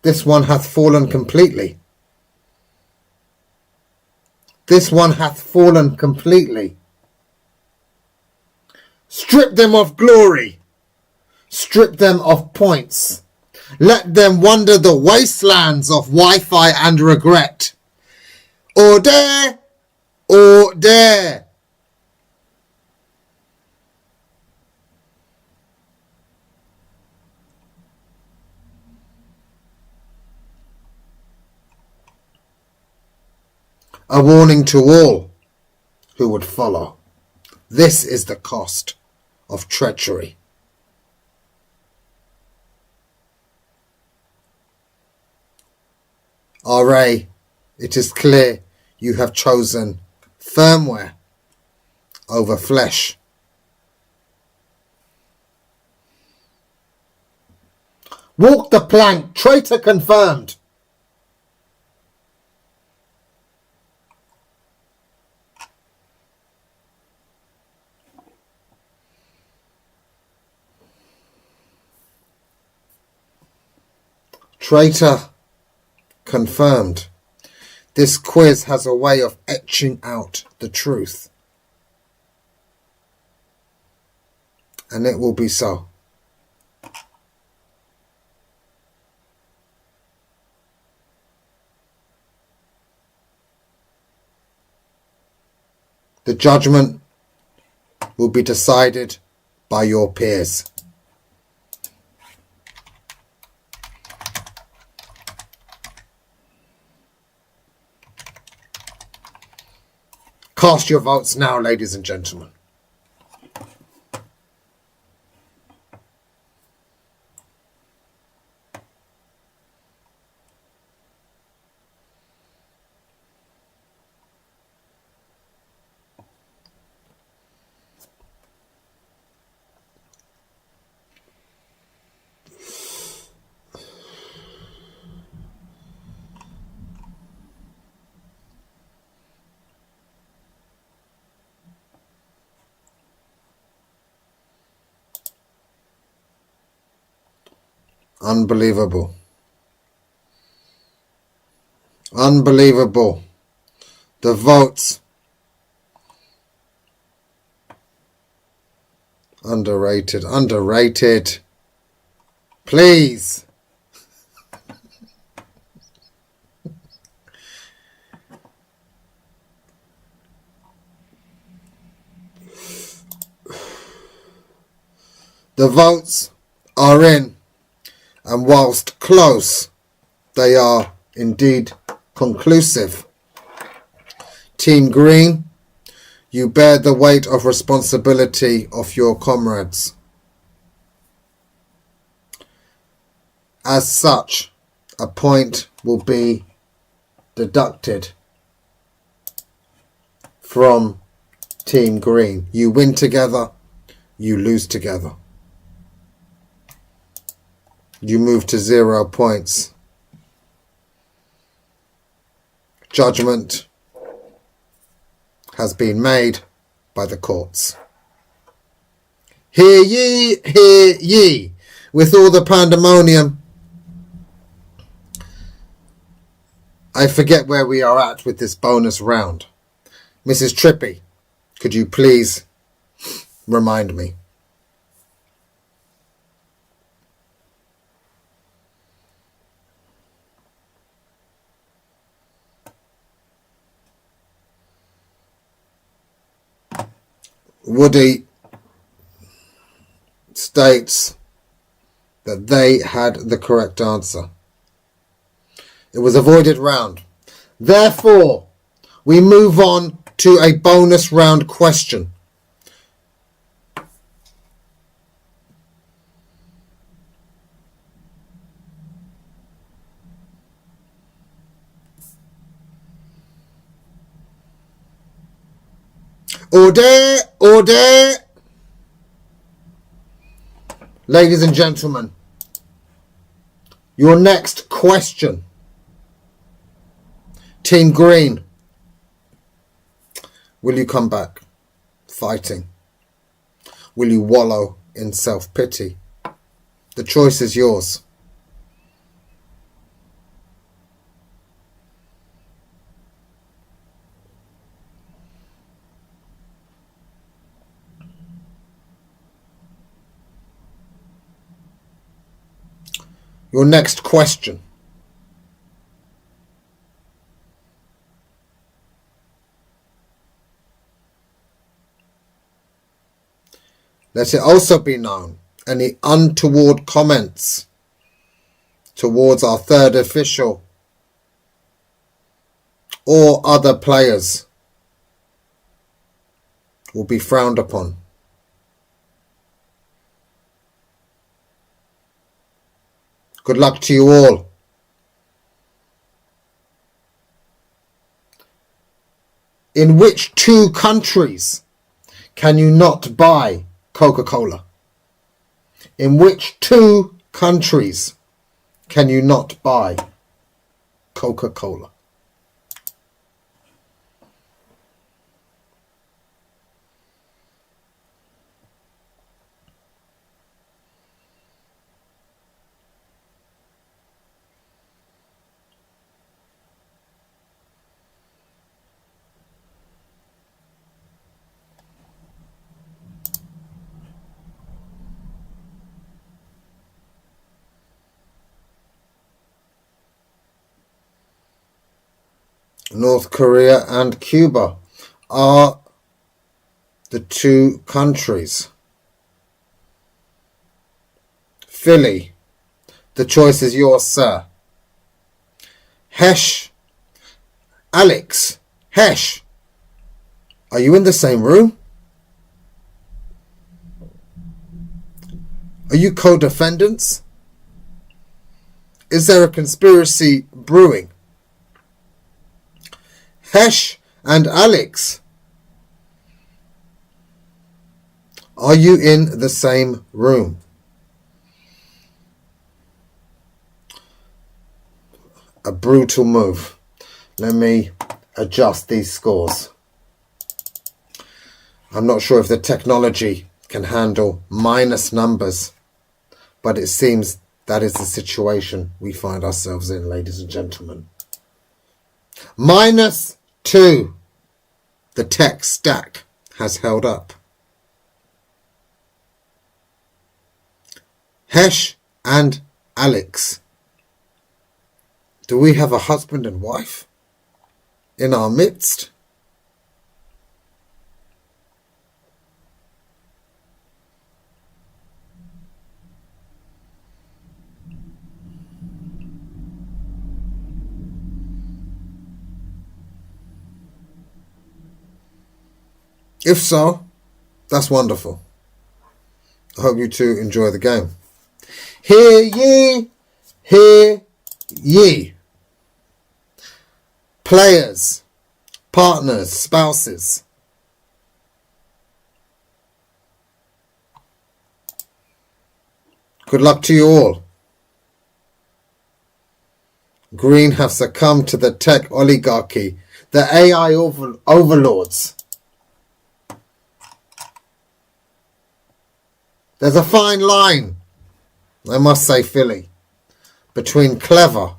This one hath fallen completely. This one hath fallen completely. Strip them of glory. Strip them of points. Let them wander the wastelands of Wi-Fi and regret. Order! Order! A warning to all who would follow. This is the cost of treachery. RA, it is clear you have chosen firmware over flesh. Walk the plank, traitor confirmed. Traitor confirmed. This quiz has a way of etching out the truth. And it will be so. The judgment will be decided by your peers. Cast your votes now, ladies and gentlemen. Unbelievable. Unbelievable. The votes. Underrated. Underrated. Please. The votes are in. And whilst close, they are indeed conclusive. Team Green, you bear the weight of responsibility of your comrades. As such, a point will be deducted from Team Green. You win together, you lose together. You move to 0 points. Judgment has been made by the courts. Hear ye, hear ye. With all the pandemonium, I forget where we are at with this bonus round. Mrs. Trippy, could you please remind me? Woody states that they had the correct answer. It was a voided round. Therefore, we move on to a bonus round question. Order, order. Ladies and gentlemen, your next question. Team Green, will you come back fighting? Will you wallow in self-pity? The choice is yours. Your next question. Let it also be known, any untoward comments towards our third official or other players will be frowned upon. Good luck to you all. In which 2 countries can you not buy Coca-Cola? In which 2 countries can you not buy Coca-Cola? North Korea and Cuba are the 2 countries. Philly, the choice is yours, sir. Hesh, Alex, Hesh, are you in the same room? Are you co-defendants? Is there a conspiracy brewing? Hesh and Alex, are you in the same room? A brutal move. Let me adjust these scores. I'm not sure if the technology can handle minus numbers, but it seems that is the situation we find ourselves in, ladies and gentlemen. -2. The tech stack has held up. Hesh and Alex. Do we have a husband and wife in our midst? If so, that's wonderful. I hope you two enjoy the game. Hear ye, hear ye. Players, partners, spouses. Good luck to you all. Green have succumbed to the tech oligarchy, the AI overlords. There's a fine line, I must say, Philly, between clever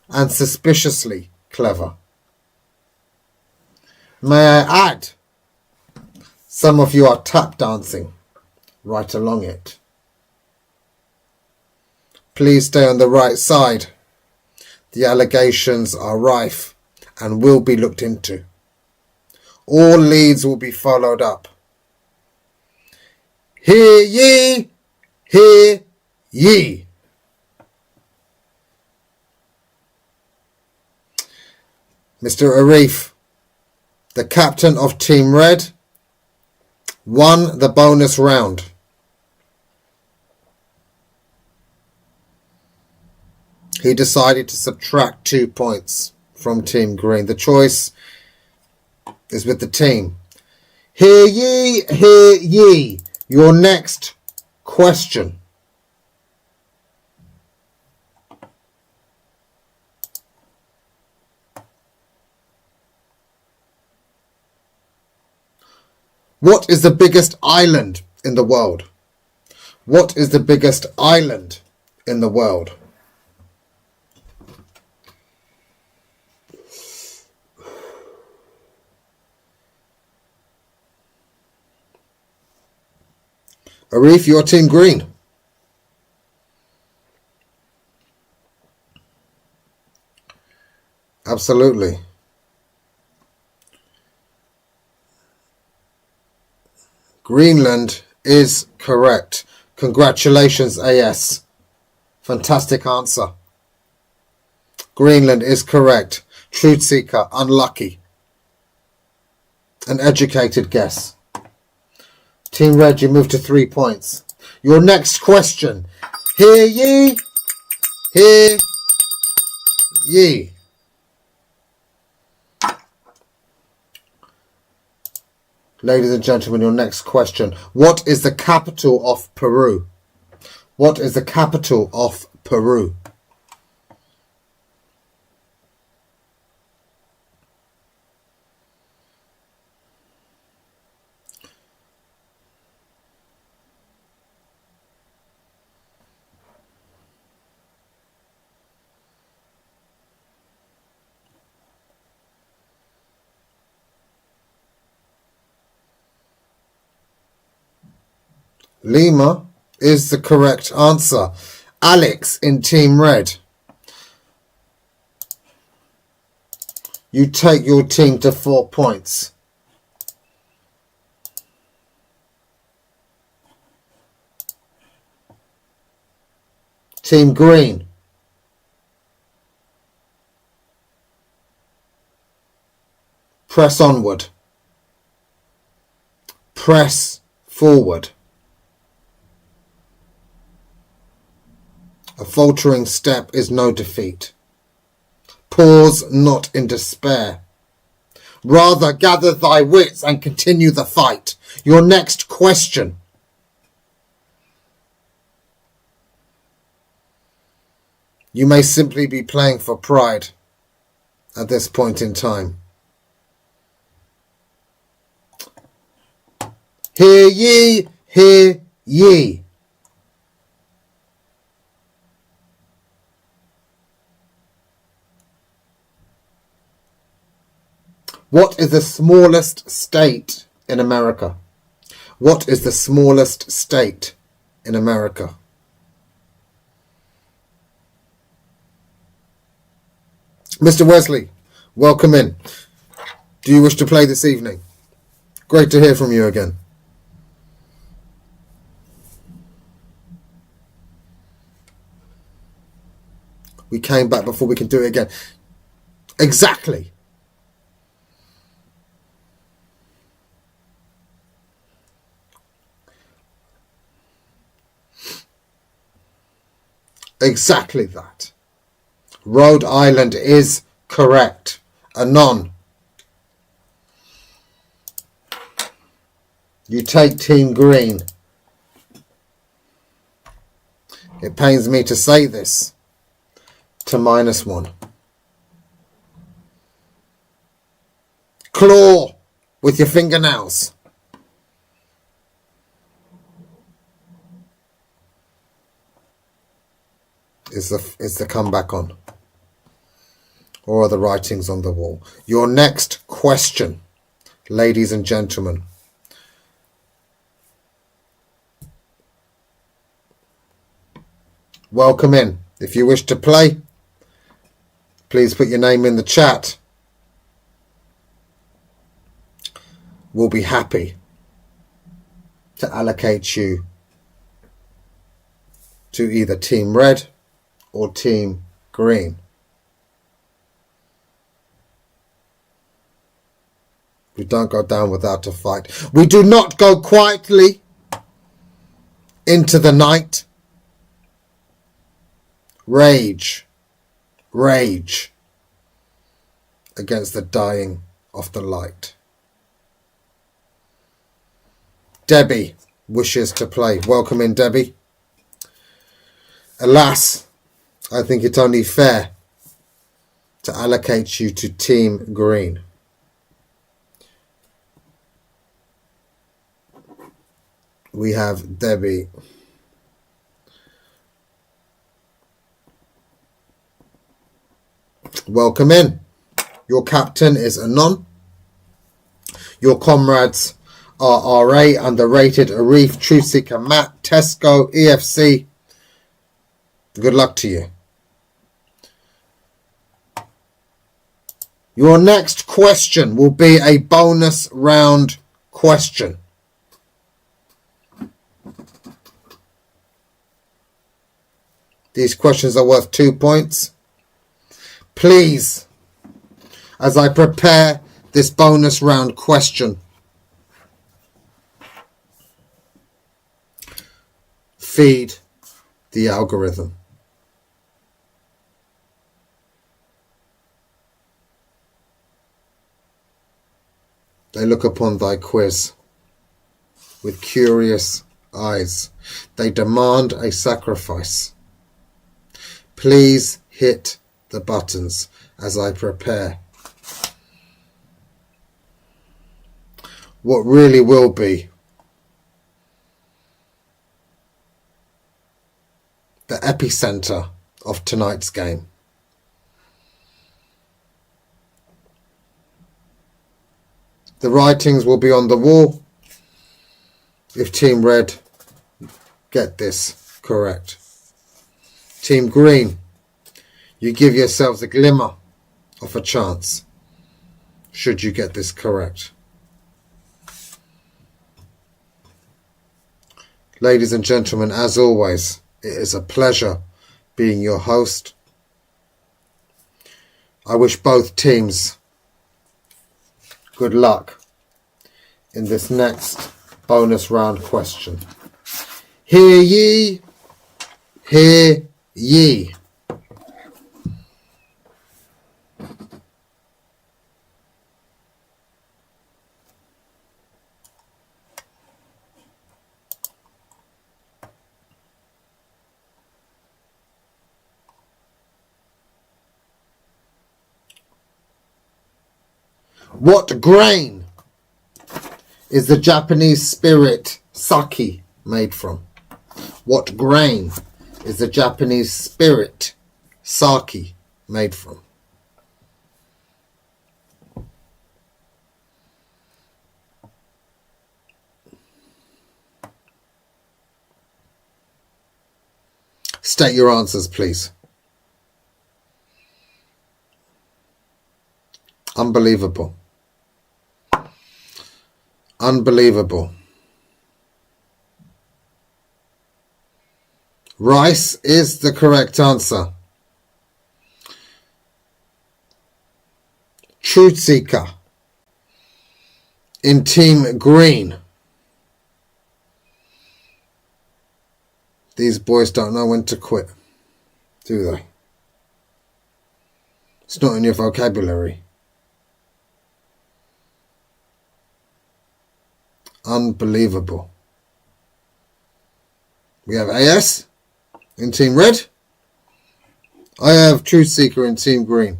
and suspiciously clever. May I add, some of you are tap dancing right along it. Please stay on the right side. The allegations are rife and will be looked into. All leads will be followed up. Hear ye, hear ye. Mr. Arif, the captain of Team Red, won the bonus round. He decided to subtract 2 points from Team Green. The choice is with the team. Hear ye, hear ye. Your next question. What is the biggest island in the world? What is the biggest island in the world? Arif, your Team Green. Absolutely. Greenland is correct. Congratulations, AS. Fantastic answer. Greenland is correct. Truth seeker, unlucky. An educated guess. Team Red, you move to 3 points. Your next question. Hear ye, hear ye. Ladies and gentlemen, your next question. What is the capital of Peru? What is the capital of Peru? Lima is the correct answer. Alex in Team Red. You take your team to 4 points. Team Green. Press onward. Press forward. A faltering step is no defeat. Pause not in despair. Rather, gather thy wits and continue the fight. Your next question. You may simply be playing for pride at this point in time. Hear ye, hear ye. What is the smallest state in America? What is the smallest state in America? Mr. Wesley, welcome in. Do you wish to play this evening? Great to hear from you again. We came back before we can do it again. Exactly. Exactly that. Rhode Island is correct. Anon. You take Team Green. It pains me to say this. to -1. Claw with your fingernails. Is the comeback on? Or are the writings on the wall? Your next question, ladies and gentlemen. Welcome in. If you wish to play, please put your name in the chat. We'll be happy to allocate you to either Team Red or Team Green. We don't go down without a fight. We do not go quietly into the night. Rage against the dying of the light. Debbie wishes to play. Welcome in, Debbie. Alas, I think it's only fair to allocate you to Team Green. We have Debbie. Welcome in. Your captain is Anon. Your comrades are RA, Underrated, Arif, Truthseeker, Matt, Tesco, EFC. Good luck to you. Your next question will be a bonus round question. These questions are worth 2 points. Please, as I prepare this bonus round question, feed the algorithm. They look upon thy quiz with curious eyes. They demand a sacrifice. Please hit the buttons as I prepare what really will be the epicenter of tonight's game. The writings will be on the wall if Team Red get this correct. Team Green, you give yourselves a glimmer of a chance should you get this correct. Ladies and gentlemen, as always, it is a pleasure being your host. I wish both teams good luck in this next bonus round question. Hear ye, hear ye. What grain is the Japanese spirit sake made from? What grain is the Japanese spirit sake made from? State your answers, please. Unbelievable. Unbelievable. Rice is the correct answer. Truthseeker in Team Green. These boys don't know when to quit, do they? It's not in your vocabulary. Unbelievable. We have AS in Team Red I have Truth Seeker in Team Green.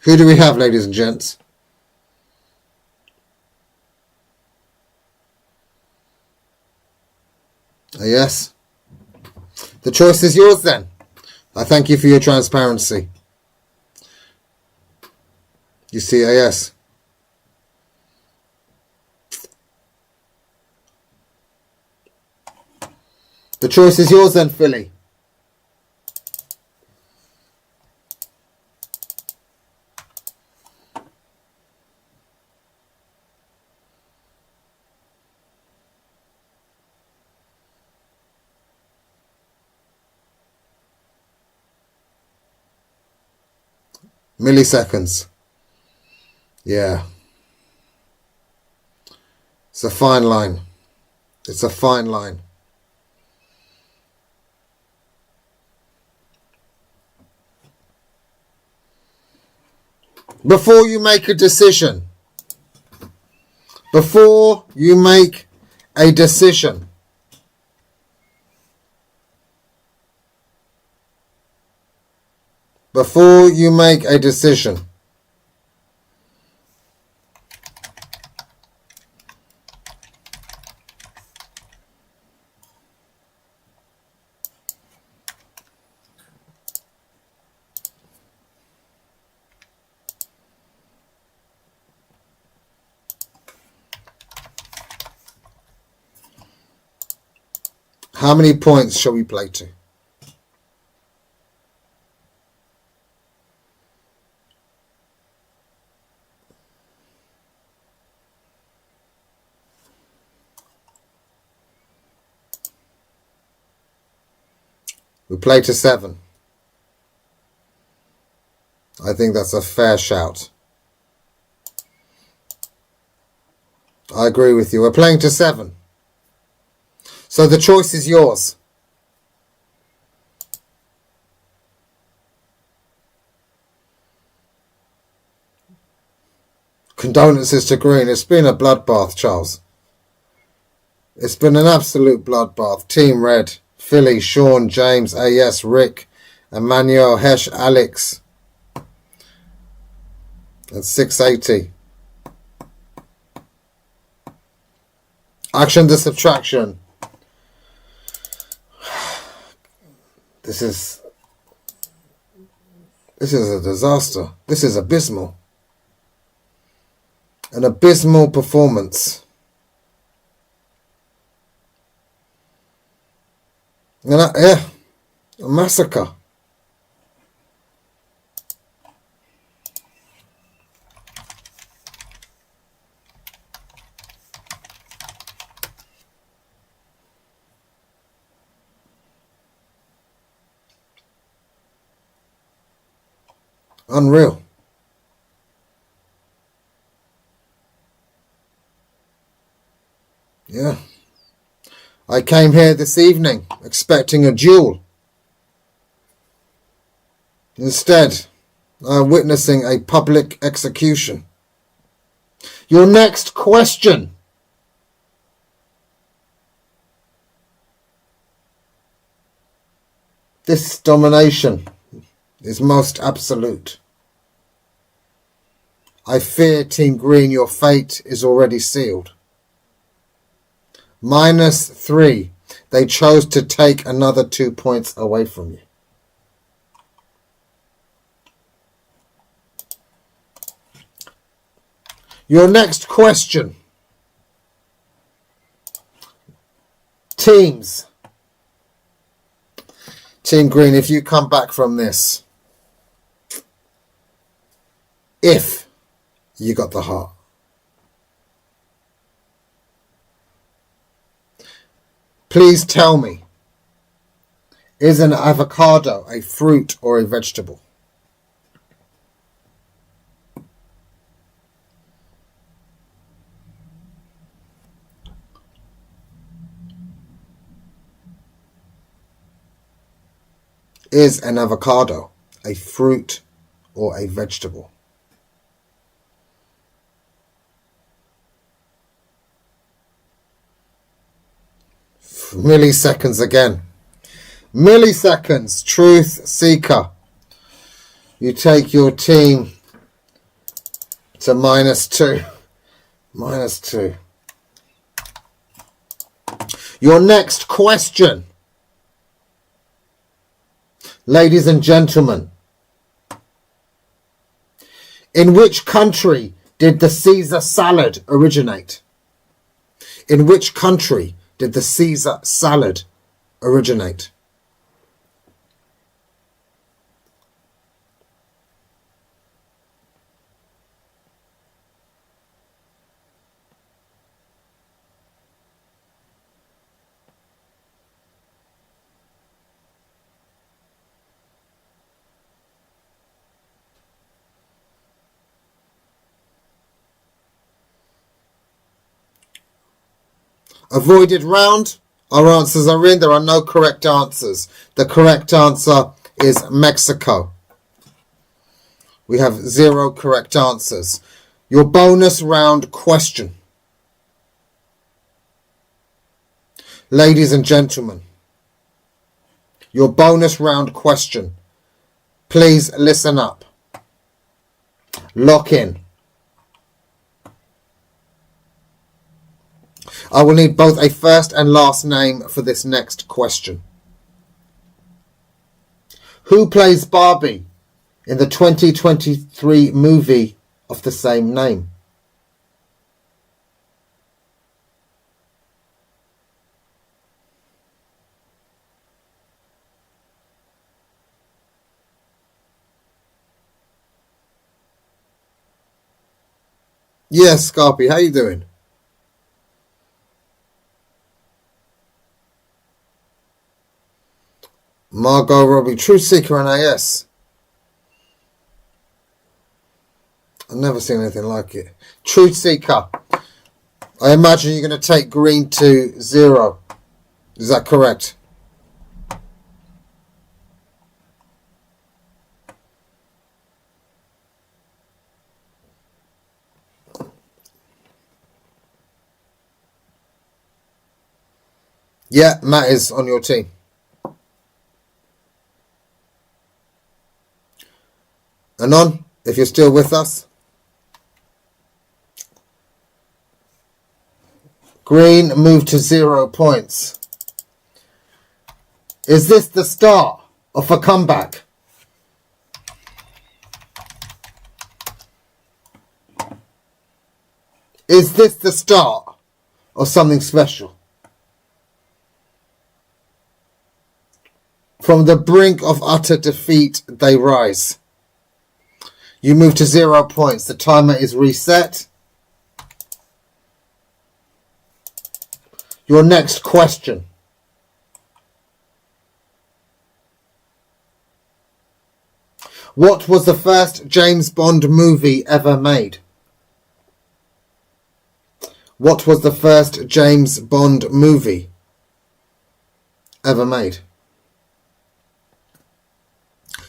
Who do we have, ladies and gents? Yes. The choice is yours then. I thank you for your transparency. You see, yes. The choice is yours then, Philly. Milliseconds. Yeah. It's a fine line. It's a fine line. Before you make a decision, before you make a decision, before you make a decision, how many points shall we play to? We play to 7. I think that's a fair shout. I agree with you. We're playing to 7. So the choice is yours. Condolences to Green. It's been a bloodbath, Charles. It's been an absolute bloodbath. Team Red, Philly, Sean, James, AS, Rick, Emmanuel, Hesh, Alex. That's 680. Action to subtraction. This is a disaster. This is abysmal. An abysmal performance. And a massacre. Unreal. Yeah. I came here this evening expecting a duel. Instead, I'm witnessing a public execution. Your next question. This domination is most absolute. I fear, Team Green, your fate is already sealed. -3. They chose to take another 2 points away from you. Your next question. Teams. Team Green, if you come back from this, if you got the heart, please tell me, is an avocado a fruit or a vegetable? Is an avocado a fruit or a vegetable? Milliseconds again. Milliseconds. Truth Seeker. You take your team to -2. -2. Your next question. Ladies and gentlemen. In which country did the Caesar salad originate? In which country did the Caesar salad originate? Avoided round. Our answers are in. There are no correct answers. The correct answer is Mexico. We have 0 correct answers. Your bonus round question. Ladies and gentlemen, your bonus round question. Please listen up. Lock in. I will need both a first and last name for this next question. Who plays Barbie in the 2023 movie of the same name? Yes, Scarpy, how you doing? Margot Robbie, Truth Seeker and AS. I've never seen anything like it. Truth Seeker. I imagine you're going to take green to 0. Is that correct? Yeah, Matt is on your team. Anon, if you're still with us. Green moved to 0 points. Is this the start of a comeback? Is this the start of something special? From the brink of utter defeat, they rise. You move to 0 points. The timer is reset. Your next question. What was the first James Bond movie ever made? What was the first James Bond movie ever made?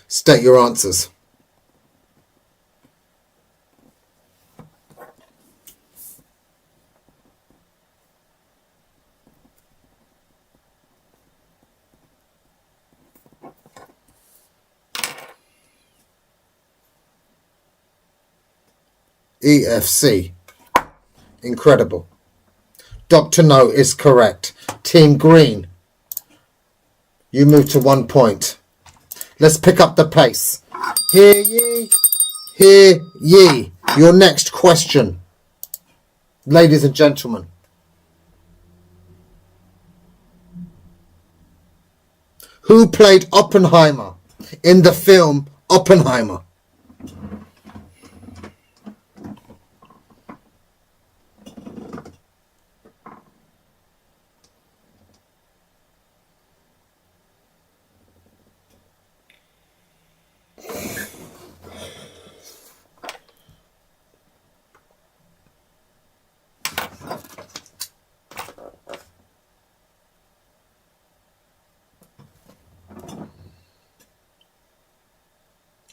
State your answers. EFC. Incredible. Dr. No is correct. Team Green, you move to 1 point. Let's pick up the pace. Hear ye, hear ye. Your next question. Ladies and gentlemen. Who played Oppenheimer in the film Oppenheimer?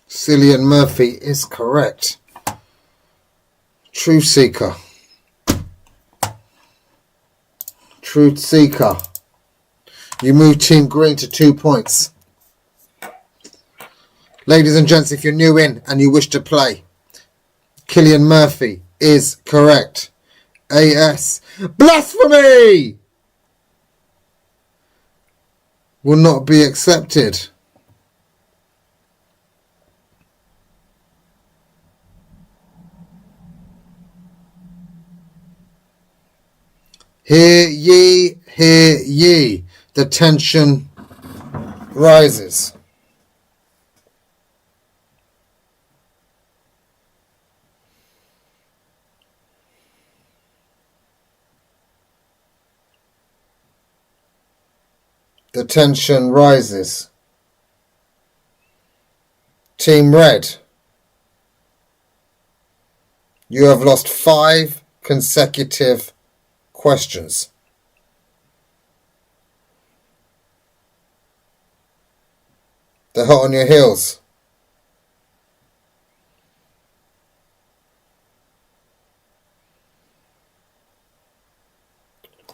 Cillian Murphy is correct. Truth Seeker. Truth Seeker. You move Team Green to 2 points. Ladies and gents, if you're new in and you wish to play, Killian Murphy is correct. AS. Blasphemy! Will not be accepted. Hear ye, hear ye. The tension rises. The tension rises. Team Red, you have lost 5 consecutive questions. They're hot on your heels.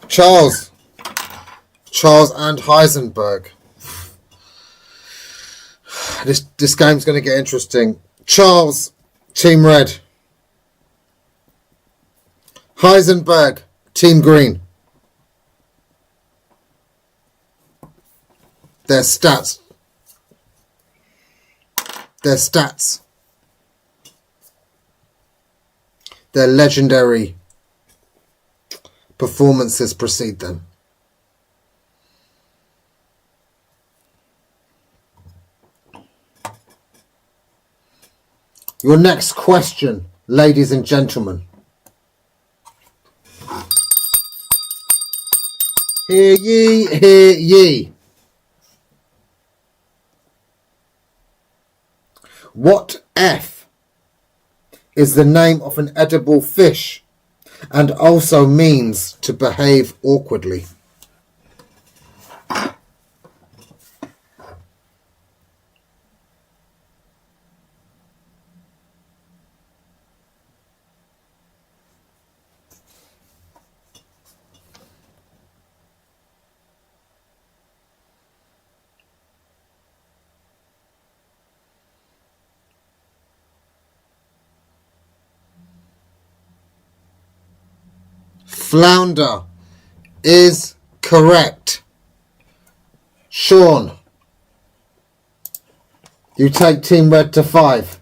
Charles and Heisenberg. This game's going to get interesting. Charles, Team Red. Heisenberg, Team Green. Their stats. Their legendary performances precede them. Your next question, ladies and gentlemen. Hear ye, hear ye. What F is the name of an edible fish and also means to behave awkwardly? Flounder is correct. Sean, you take Team Red to 5.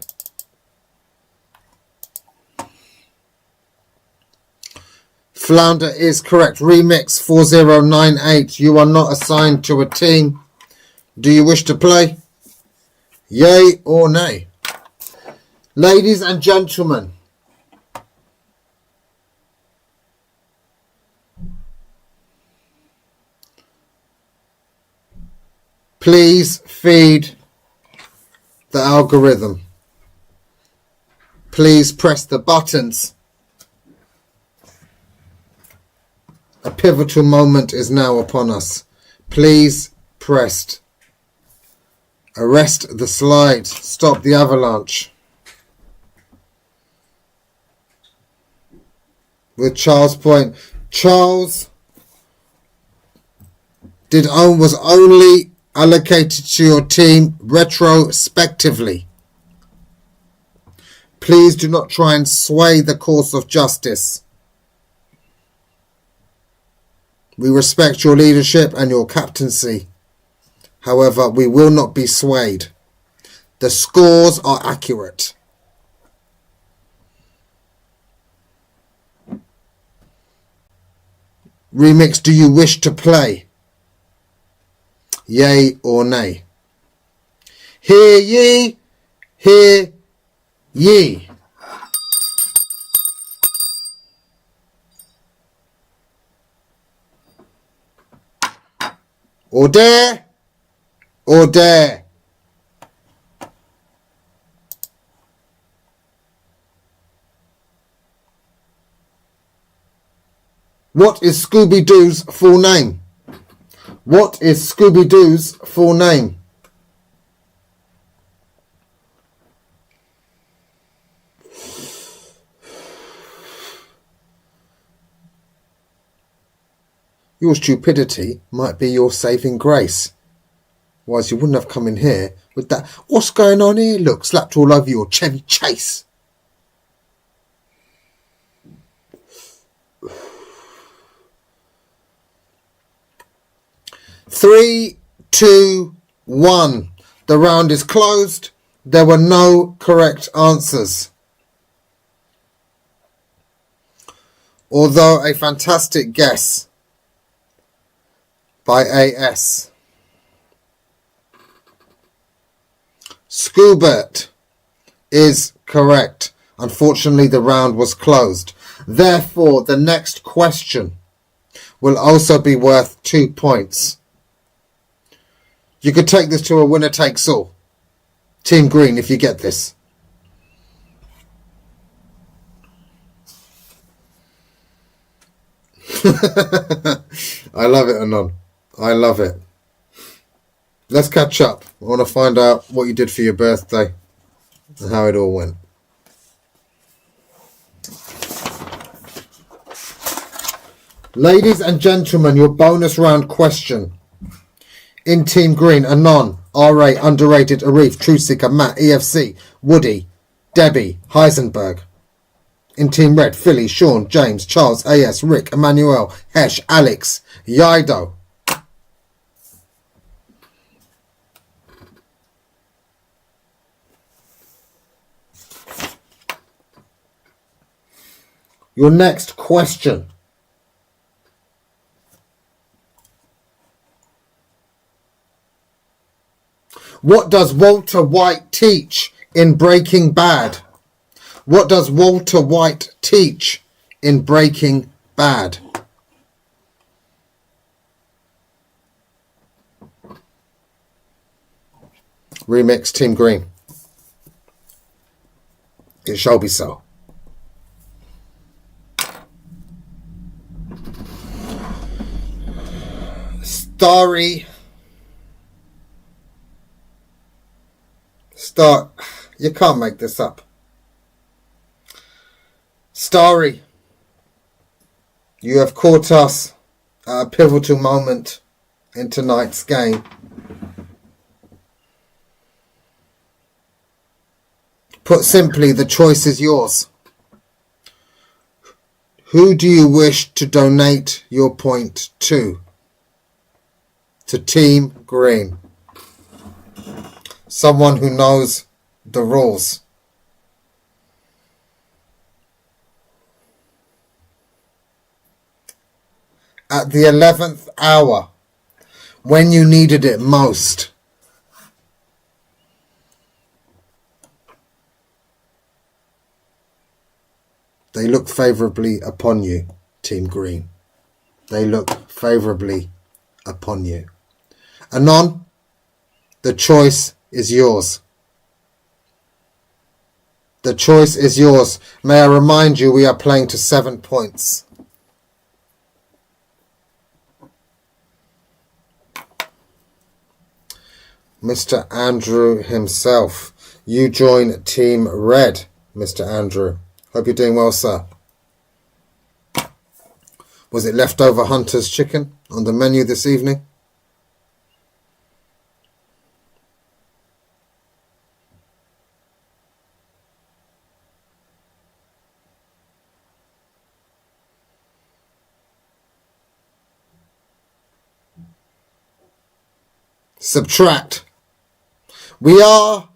Flounder is correct. Remix 4098. You are not assigned to a team. Do you wish to play? Yay or nay? Ladies and gentlemen, please feed the algorithm. Please press the buttons. A pivotal moment is now upon us. Please press. Arrest the slide. Stop the avalanche. With Charles' point. Charles was only allocated to your team retrospectively. Please do not try and sway the course of justice. We respect your leadership and your captaincy. However, we will not be swayed. The scores are accurate. Remix, do you wish to play? Yay or nay? Hear ye, hear ye. Or dare, or dare. What is Scooby-Doo's full name? What is Scooby-Doo's full name? Your stupidity might be your saving grace. Otherwise you wouldn't have come in here with that. What's going on here? Look, slapped all over your Chevy Chase. Three, 2, 1. The round is closed. There were no correct answers. Although a fantastic guess by AS. Scoobert is correct. Unfortunately, the round was closed. Therefore, the next question will also be worth 2 points. You could take this to a winner takes all. Team Green, if you get this. I love it, Anon. I love it. Let's catch up. I want to find out what you did for your birthday and how it all went. Ladies and gentlemen, your bonus round question. In Team Green, Anon, RA, Underrated, Arif, Truth Seeker, Matt, EFC, Woody, Debbie, Heisenberg. In Team Red, Philly, Sean, James, Charles, AS, Rick, Emmanuel, Hesh, Alex, Yido. Your next question. What does Walter White teach in Breaking Bad? What does Walter White teach in Breaking Bad? Remix, Team Green. It shall be so. Starry. You can't make this up. Starry, you have caught us at a pivotal moment in tonight's game. Put simply, the choice is yours. Who do you wish to donate your point to? To Team Green. Someone who knows the rules. At the 11th hour, when you needed it most, they look favourably upon you, Team Green. They look favourably upon you. Anon, the choice is yours. The choice is yours. May I remind you, we are playing to 7 points. Mr. Andrew himself. You join Team Red, Mr. Andrew. Hope you're doing well, sir. Was it leftover Hunter's chicken on the menu this evening? Subtract. We are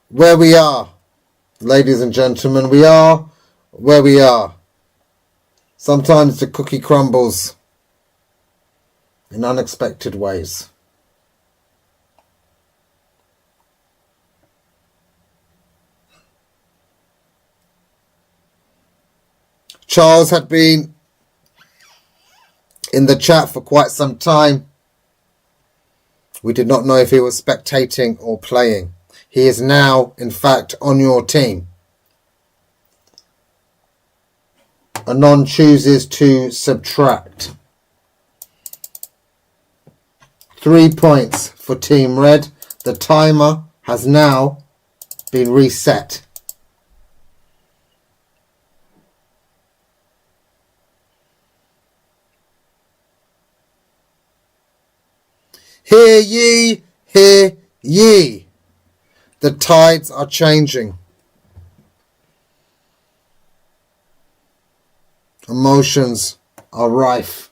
where we are, ladies and gentlemen. We are where we are. Sometimes the cookie crumbles in unexpected ways. Charles had been in the chat for quite some time. We did not know if he was spectating or playing. He is now, in fact, on your team. Anon chooses to subtract. 3 points for Team Red. The timer has now been reset. Hear ye, hear ye. The tides are changing. Emotions are rife.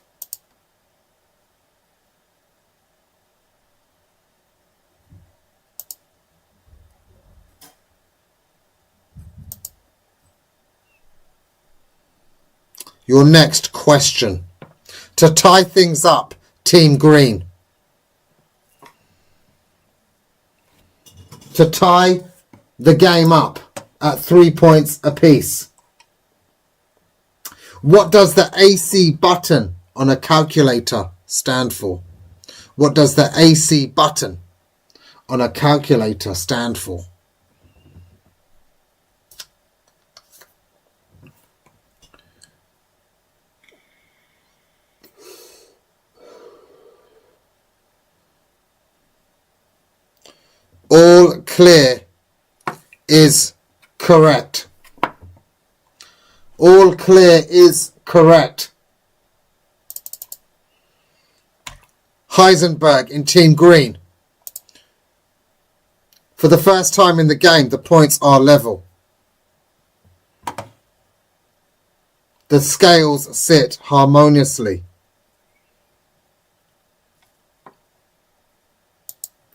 Your next question. To tie things up, Team Green. To tie the game up at 3 points apiece. What does the AC button on a calculator stand for? What does the AC button on a calculator stand for? All clear is correct. All clear is correct. Heisenberg in Team Green. For the first time in the game, the points are level. The scales sit harmoniously.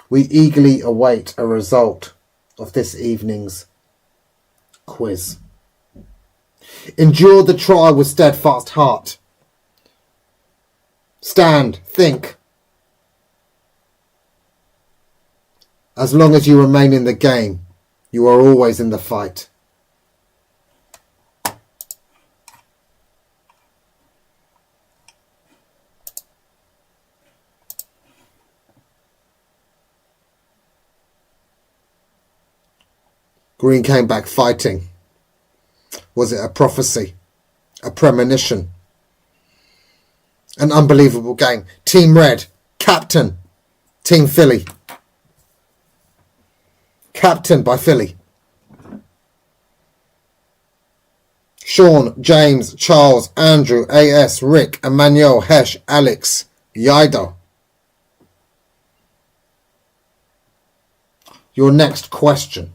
We eagerly await a result of this evening's quiz. Endure the trial with steadfast heart. Stand, think. As long as you remain in the game, you are always in the fight. Green came back fighting. Was it a prophecy? A premonition? An unbelievable game. Team Red, captain, Team Philly. Captain by Philly. Sean, James, Charles, Andrew, AS, Rick, Emmanuel, Hesh, Alex, Yida. Your next question.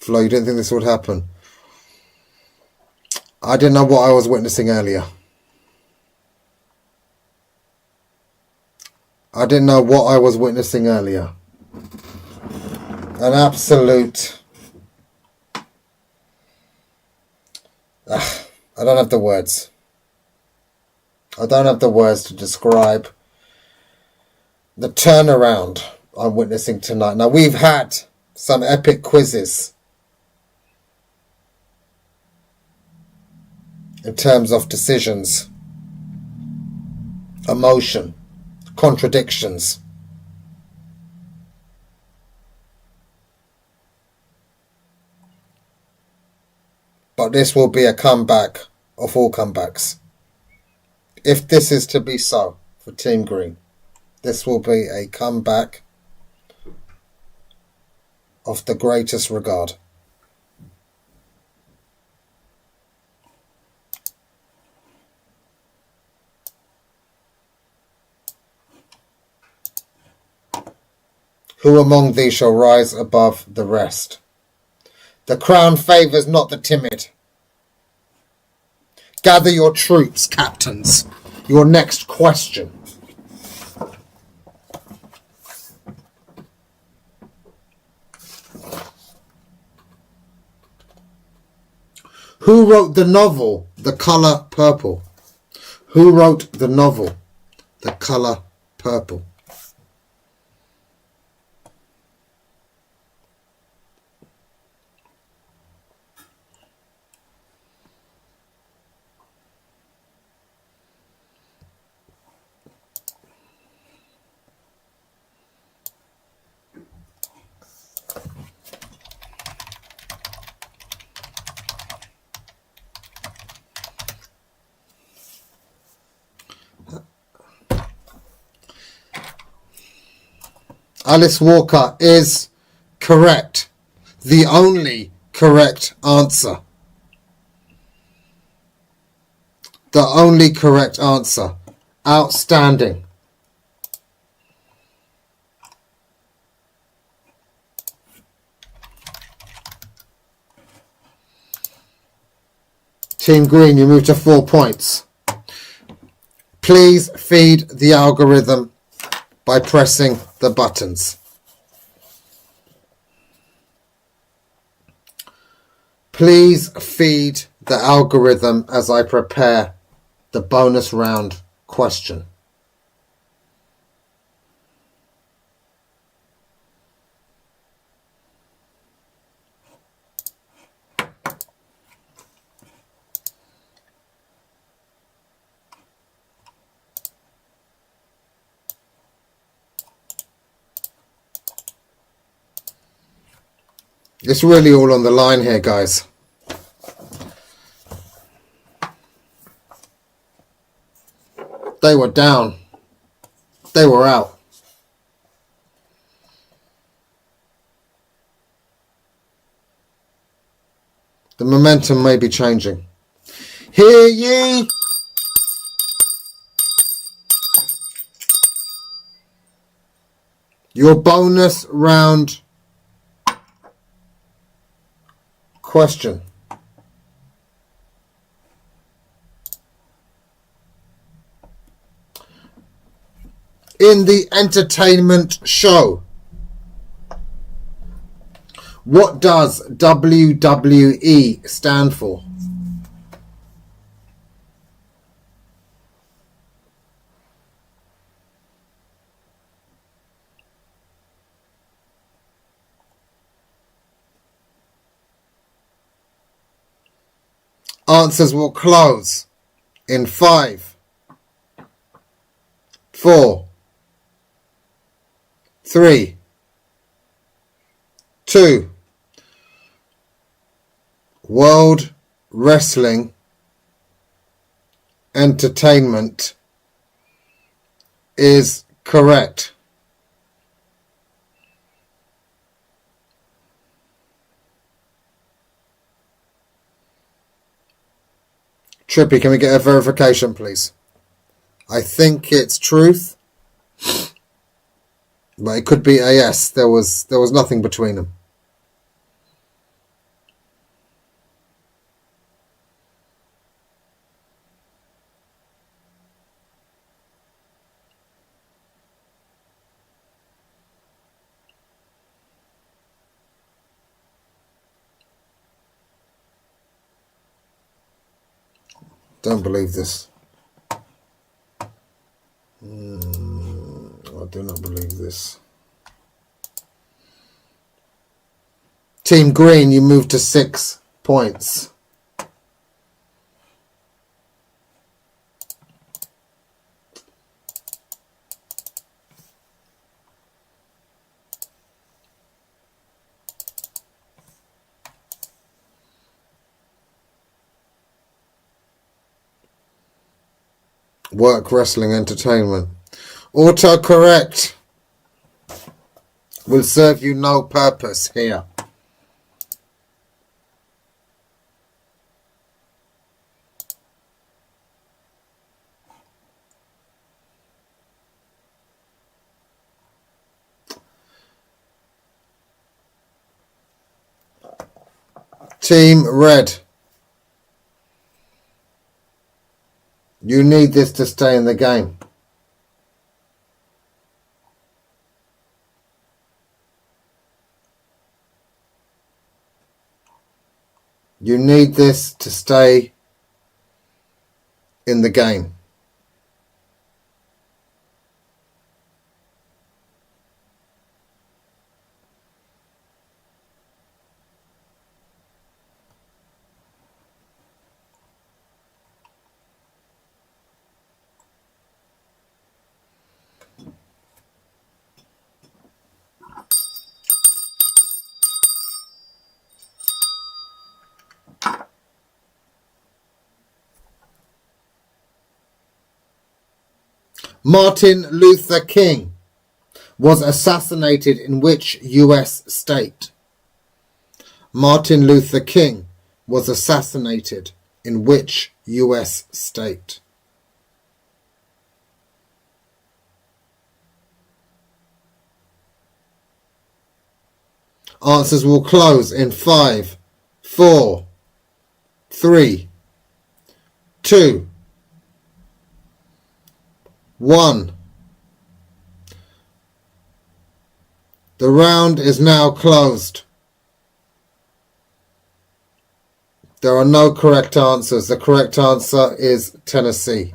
Flo, you didn't think this would happen? I didn't know what I was witnessing earlier. I didn't know what I was witnessing earlier. An absolute... I don't have the words. I don't have the words to describe the turnaround I'm witnessing tonight. Now, we've had some epic quizzes in terms of decisions, emotion, contradictions. But this will be a comeback of all comebacks. If this is to be so for Team Green, this will be a comeback of the greatest regard. Who among these shall rise above the rest? The crown favours not the timid. Gather your troops, captains. Your next question. Who wrote the novel, The Colour Purple? Who wrote the novel, The Colour Purple? Alice Walker is correct. The only correct answer. The only correct answer. Outstanding. Team Green, you move to 4 points. Please feed the algorithm by pressing the buttons. Please feed the algorithm as I prepare the bonus round question. It's really all on the line here, guys. They were down. They were out. The momentum may be changing. Hear ye! Your bonus round question. In the entertainment show, what does WWE stand for? Answers will close in 5, 4, 3, 2. World Wrestling Entertainment is correct. Trippy, can we get a verification, please? I think it's truth, but it could be a yes. There was nothing between them. Don't believe this. I do not believe this. Team Green, you move to 6 points. Work Wrestling Entertainment. Autocorrect will serve you no purpose here. Team Red, you need this to stay in the game. You need this to stay in the game. Martin Luther King was assassinated in which US state? Martin Luther King was assassinated in which US state? Answers will close in 5, 4, 3, 2, 1. The round is now closed. There are no correct answers. The correct answer is Tennessee.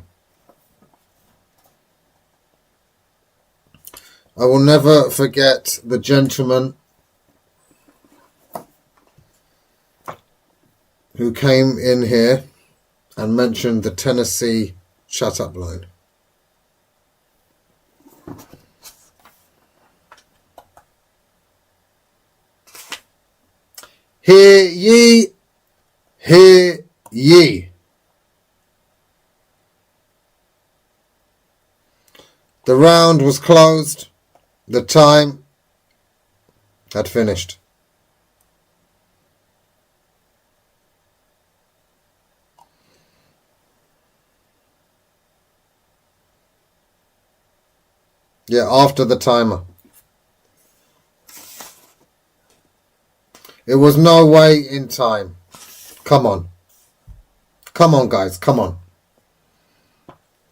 I will never forget the gentleman who came in here and mentioned the Tennessee shut up line. Hear ye, hear ye. The round was closed. The time had finished. Yeah, after the timer. It was no way in time. Come on. Come on, guys. Come on.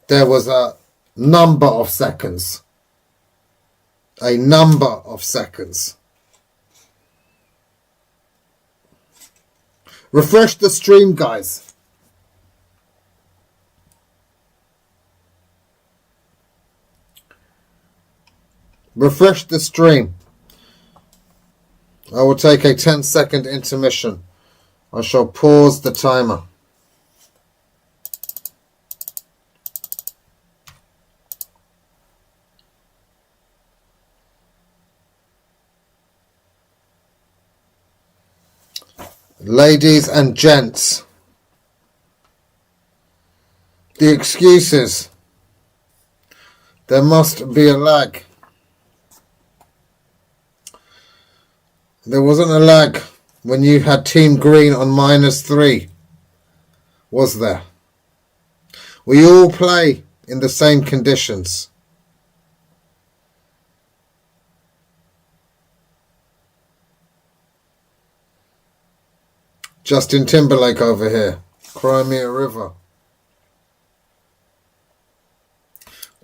There was a number of seconds. A number of seconds. Refresh the stream, guys. Refresh the stream. I will take a 10-second intermission. I shall pause the timer. Ladies and gents, the excuses. There must be a lag. There wasn't a lag when you had Team Green on -3, was there? We all play in the same conditions. Justin Timberlake over here. Cry Me a River.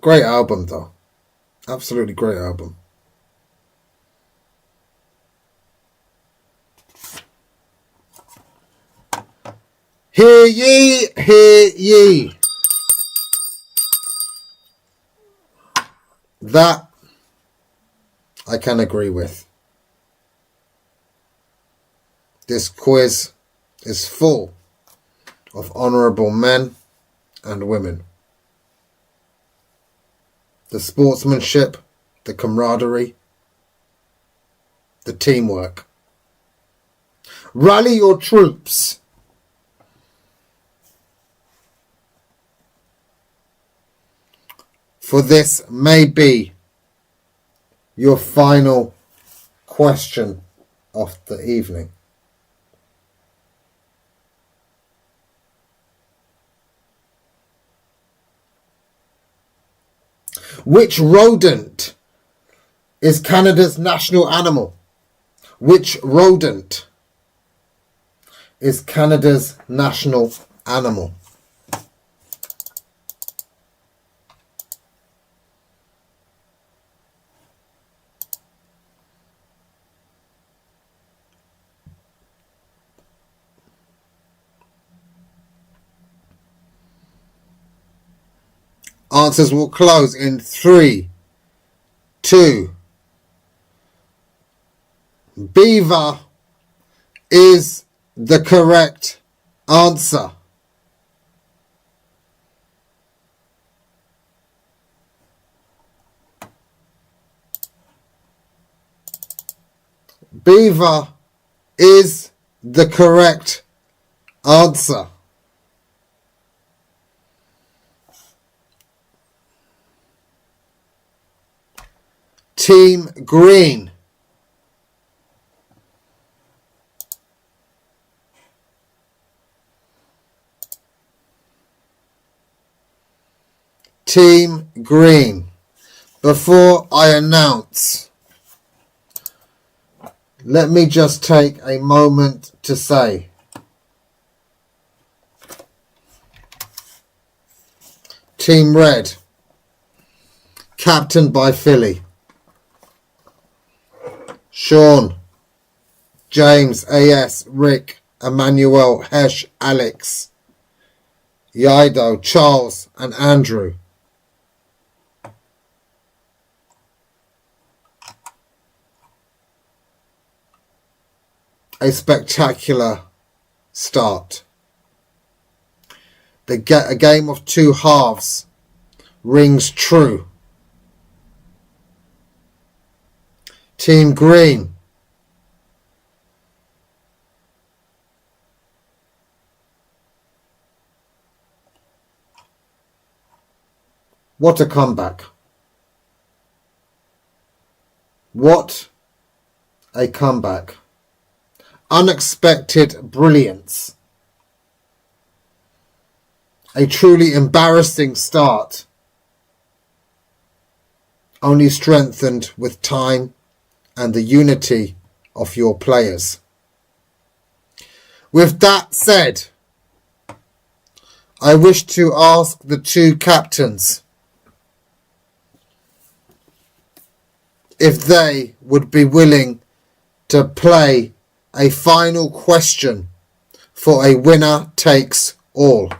Great album though. Absolutely great album. Hear ye, hear ye. That I can agree with. This quiz is full of honourable men and women. The sportsmanship, the camaraderie, the teamwork. Rally your troops. For this may be your final question of the evening. Which rodent is Canada's national animal? Which rodent is Canada's national animal? Answers will close in 3, 2. Beaver is the correct answer. Beaver is the correct answer. Team Green. Team Green. Before I announce, let me just take a moment to say, Team Red, captained by Philly, Sean, James, AS, Rick, Emmanuel, Hesh, Alex, Yaido, Charles and Andrew. A spectacular start. A game of two halves rings true. Team Green. What a comeback. What a comeback. Unexpected brilliance. A truly embarrassing start, only strengthened with time and the unity of your players. With that said, I wish to ask the two captains if they would be willing to play a final question for a winner takes all.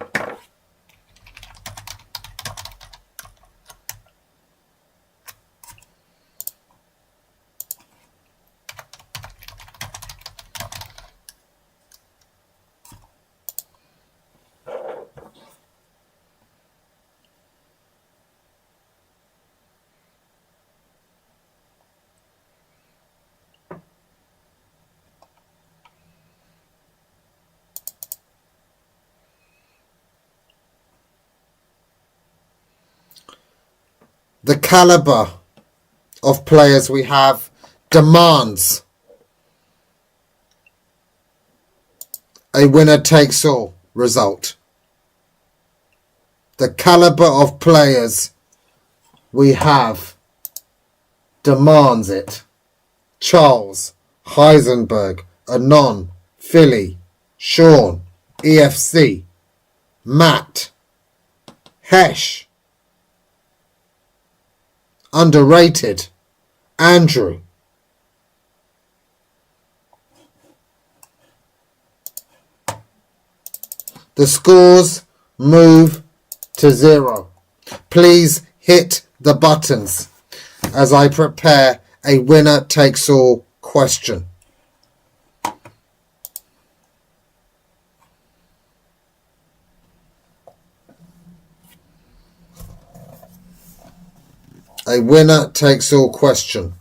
The caliber of players we have demands a winner takes all result. The caliber of players we have demands it. Charles, Heisenberg, Anon, Philly, Sean, EFC, Matt, Hesh, underrated, Andrew. The scores move to 0. Please hit the buttons as I prepare a winner takes all question. A winner takes all question.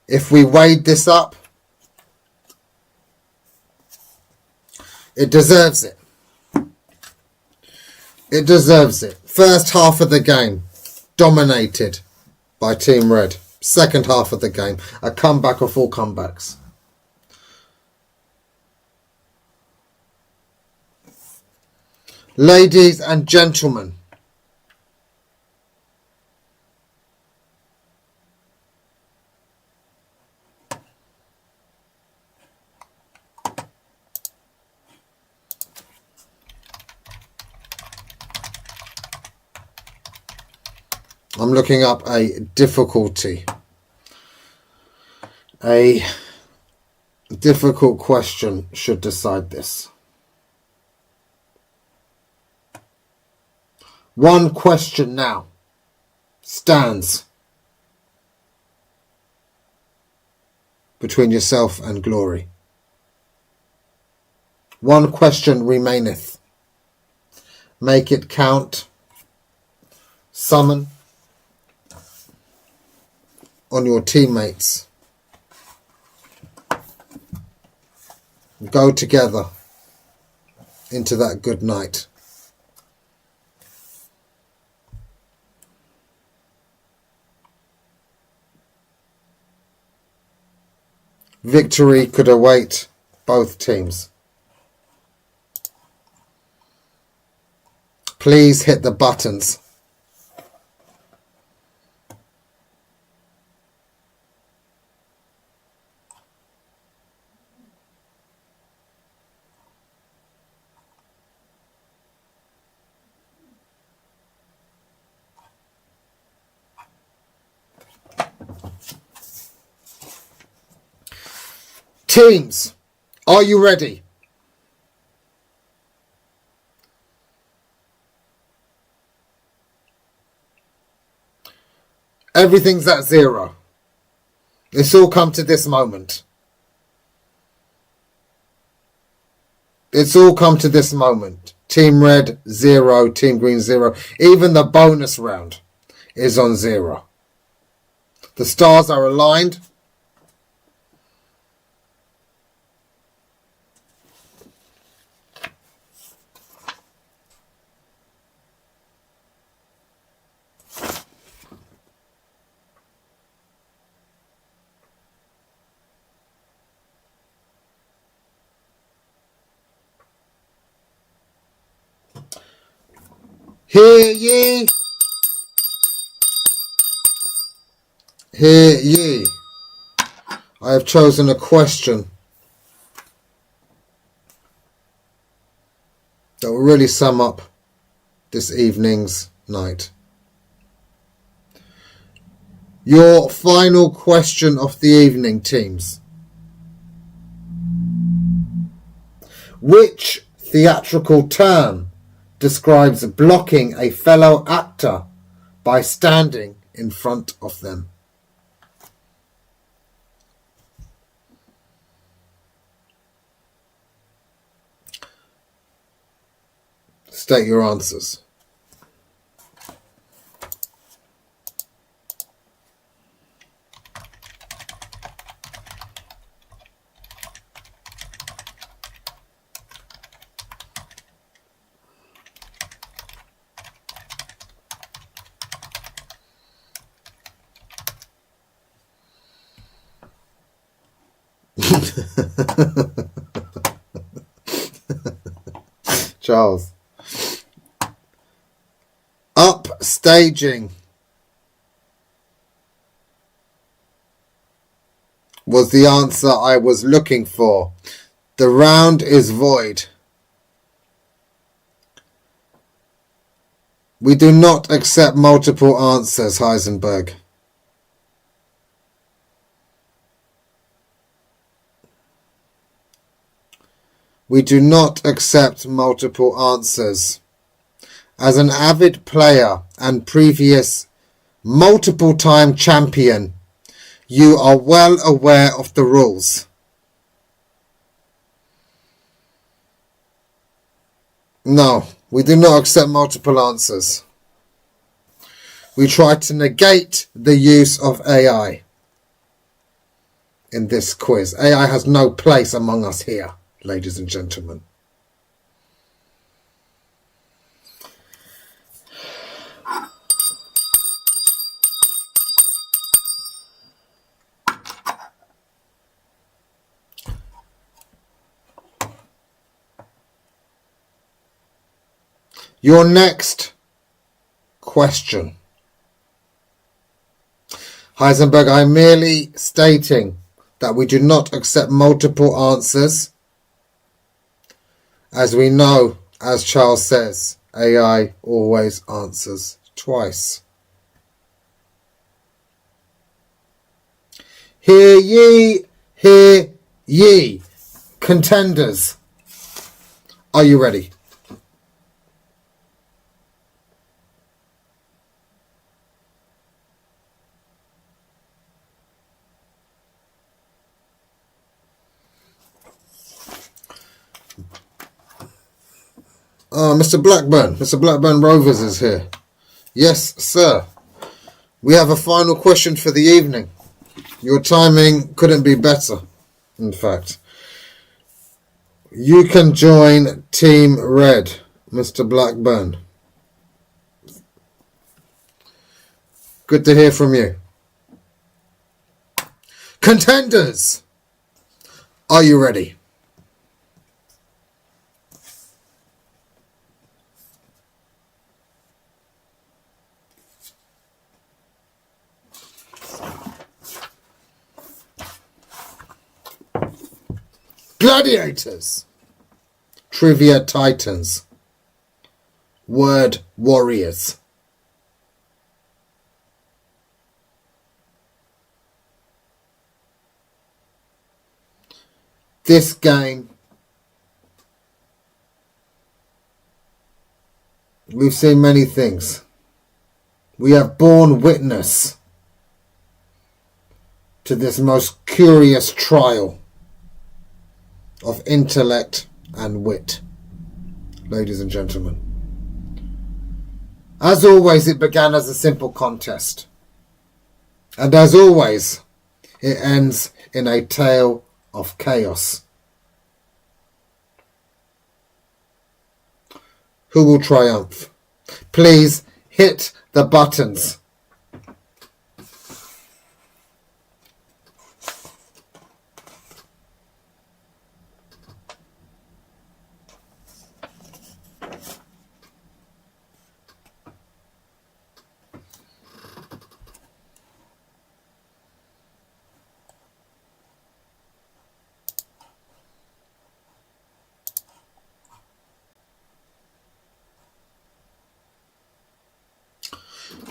If we weighed this up, it deserves it. It deserves it. First half of the game, dominated by Team Red. Second half of the game, a comeback of all comebacks. Ladies and gentlemen, I'm looking up a difficulty. A difficult question should decide this. One question now stands between yourself and glory. One question remaineth. Make it count. Summon on your teammates. Go together into that good night. Victory could await both teams. Please hit the buttons. Teams, are you ready? Everything's at 0. It's all come to this moment. It's all come to this moment. Team Red, 0. Team Green, 0. Even the bonus round is on 0. The stars are aligned. Hear ye, hear ye. I have chosen a question that will really sum up this evening's night. Your final question of the evening, teams. Which theatrical term describes blocking a fellow actor by standing in front of them? State your answers. Charles. Upstaging was the answer I was looking for. The round is void. We do not accept multiple answers, Heisenberg. We do not accept multiple answers. As an avid player and previous multiple-time champion, you are well aware of the rules. No, we do not accept multiple answers. We try to negate the use of AI in this quiz. AI has no place among us here, ladies and gentlemen. Your next question. Heisenberg, I'm merely stating that we do not accept multiple answers. As we know, as Charles says, AI always answers twice. Hear ye, hear ye. Contenders, are you ready? Mr. Blackburn Rovers is here. Yes, sir. We have a final question for the evening. Your timing couldn't be better, in fact. You can join Team Red, Mr. Blackburn. Good to hear from you. Contenders! Are you ready? Gladiators! Trivia Titans. Word Warriors. This game, we've seen many things. We have borne witness to this most curious trial of intellect and wit, ladies and gentlemen. As always, it began as a simple contest. And as always, it ends in a tale of chaos. Who will triumph? Please hit the buttons.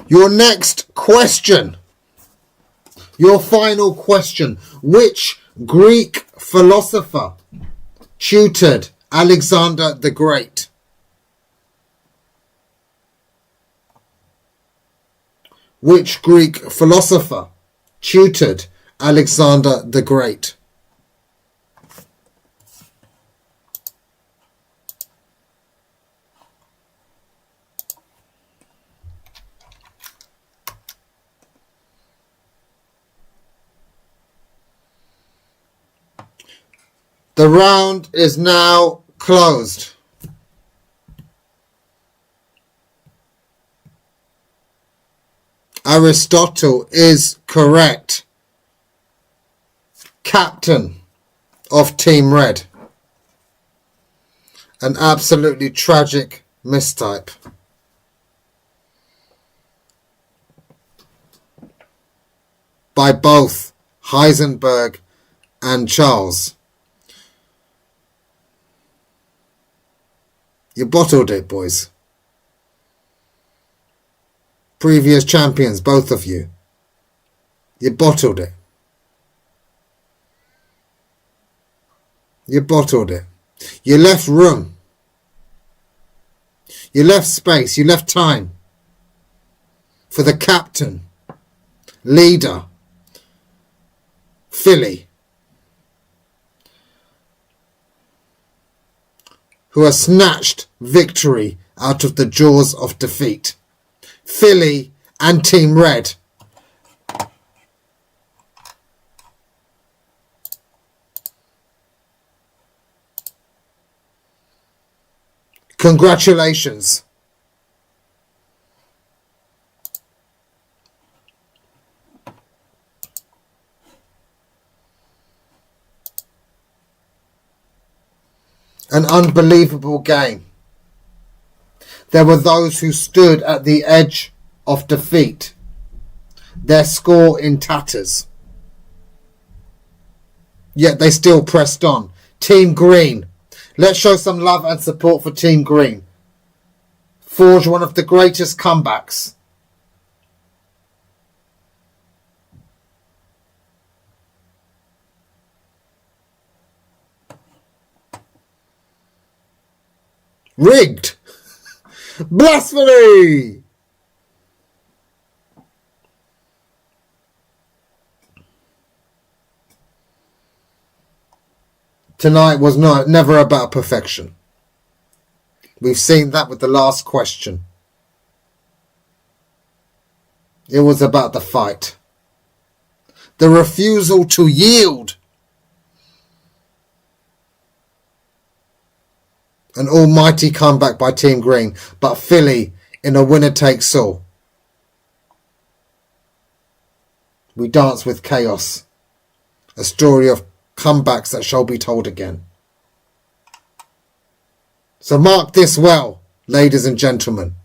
Your next question, your final question. Which Greek philosopher tutored Alexander the Great? Which Greek philosopher tutored Alexander the Great? The round is now closed. Aristotle is correct. Captain of Team Red. An absolutely tragic mistype. By both Heisenberg and Charles. You bottled it, boys. Previous champions, both of you. You bottled it. You bottled it. You left room. You left space. You left time for the captain, leader, Philly, who has snatched victory out of the jaws of defeat. Philly and Team Red. Congratulations. An unbelievable game. There were those who stood at the edge of defeat, their score in tatters. Yet they still pressed on. Team Green. Let's show some love and support for Team Green. Forge one of the greatest comebacks. Rigged. Blasphemy. Tonight was never about perfection. We've seen that with the last question. It was about the fight. The refusal to yield. An almighty comeback by Team Green, but Philly in a winner-takes-all. We dance with chaos. A story of comebacks that shall be told again. So mark this well, ladies and gentlemen.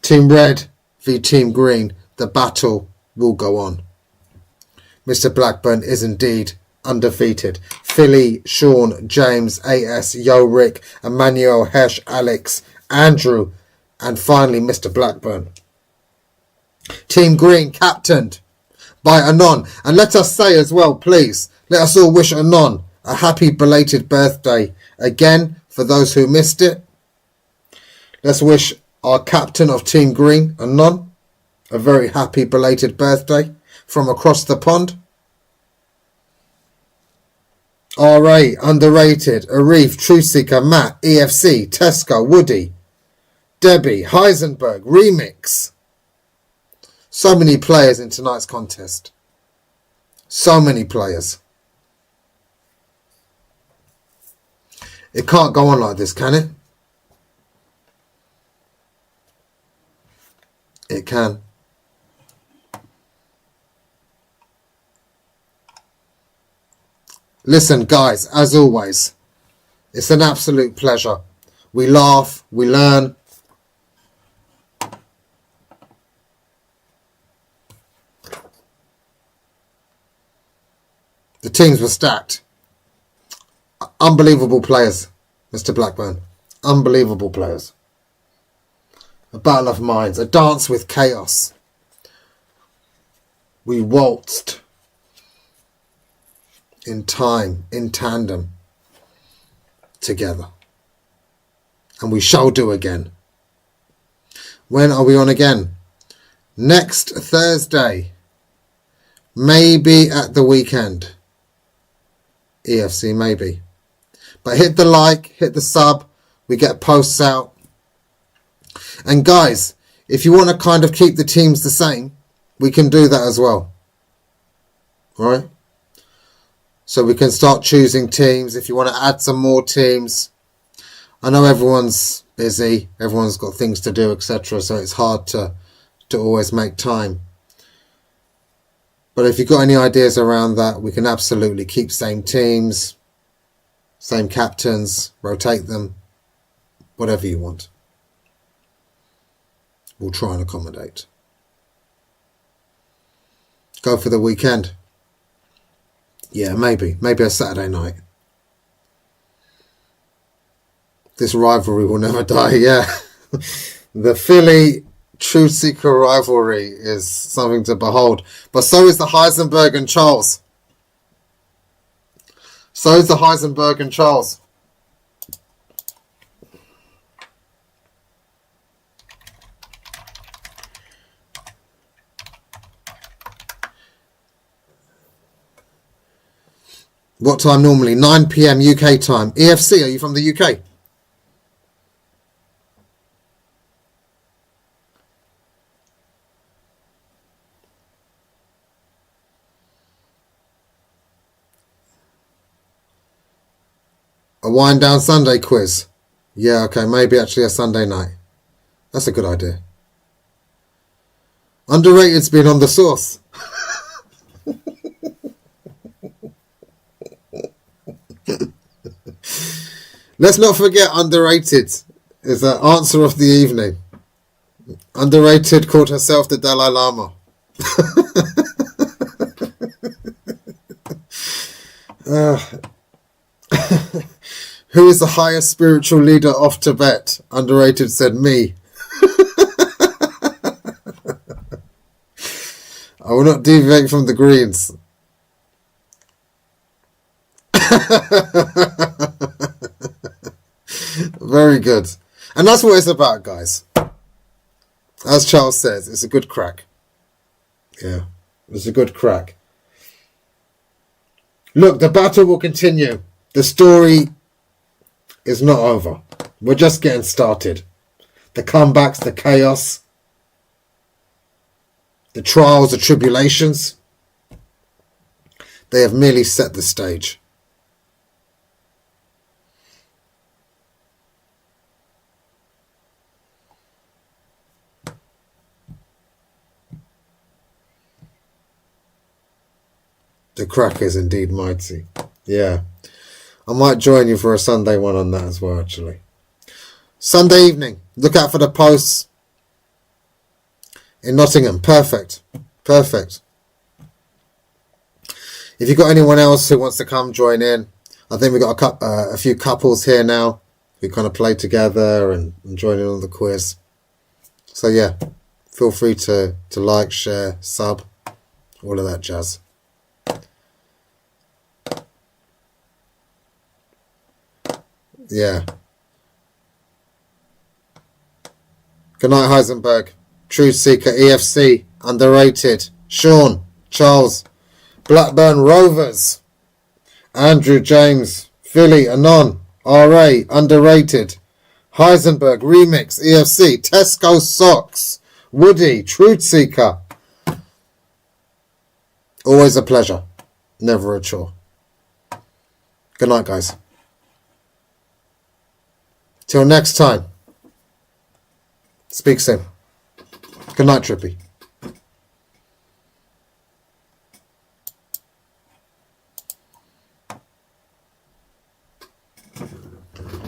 Team Red v Team Green. The battle will go on. Mr. Blackburn is indeed undefeated. Philly, Sean, James, AS, Yo Rick, Emmanuel, Hesh, Alex, Andrew, and finally Mr. Blackburn. Team Green captained by Anon. And let us say as well, please, let us all wish Anon a happy belated birthday. Again, for those who missed it, let's wish our captain of Team Green, Anon, a very happy belated birthday from across the pond. RA, Underrated, Arif, Truseeker, Matt, EFC, Tesco, Woody, Debbie, Heisenberg, Remix. So many players in tonight's contest. So many players. It can't go on like this, can it? It can. Listen, guys, as always, it's an absolute pleasure. We laugh, we learn. The teams were stacked. Unbelievable players, Mr. Blackburn. Unbelievable players. A battle of minds. A dance with chaos. We waltzed in time, in tandem, together. And we shall do again. When are we on again? Next Thursday. Maybe at the weekend. EFC, maybe. But hit the like, hit the sub. We get posts out. And guys, if you want to kind of keep the teams the same, we can do that as well. Alright? So we can start choosing teams. If you want to add some more teams. I know everyone's busy. Everyone's got things to do, etc. So it's hard to always make time. But if you've got any ideas around that, we can absolutely keep same teams, same captains, rotate them, whatever you want. We'll try and accommodate. Go for the weekend. Yeah, maybe. Maybe a Saturday night. This rivalry will never die, yeah. The Philly Truseeker rivalry is something to behold. But so is the Heisenberg and Charles. So is the Heisenberg and Charles. What time normally? 9 PM UK time. EFC, are you from the UK? A wind down Sunday quiz. Yeah, okay, maybe actually a Sunday night. That's a good idea. Underrated's been on the sauce. Let's not forget Underrated is the answer of the evening. Underrated called herself the Dalai Lama. Who is the highest spiritual leader of Tibet? Underrated said me. I will not deviate from the Greens. Very good. And that's what it's about, guys. As Charles says, it's a good crack. Yeah, it's a good crack. Look, the battle will continue. The story is not over. We're just getting started. The comebacks, the chaos. the trials, the tribulations, they have merely set the stage. The crack is indeed mighty. Yeah. I might join you for a Sunday one on that as well, actually. Sunday evening. Look out for the posts in Nottingham. Perfect. Perfect. If you've got anyone else who wants to come join in, I think we've got a few couples here now who kind of play together and join in on the quiz. So yeah, feel free to like, share, sub, all of that jazz. Yeah. Good night, Heisenberg. Truth Seeker, EFC, underrated. Sean, Charles, Blackburn Rovers, Andrew James, Philly, Anon, RA, underrated. Heisenberg, Remix, EFC, Tesco Socks, Woody, Truth Seeker. Always a pleasure. Never a chore. Good night, guys. Till next time. Speak soon. Good night, Trippy.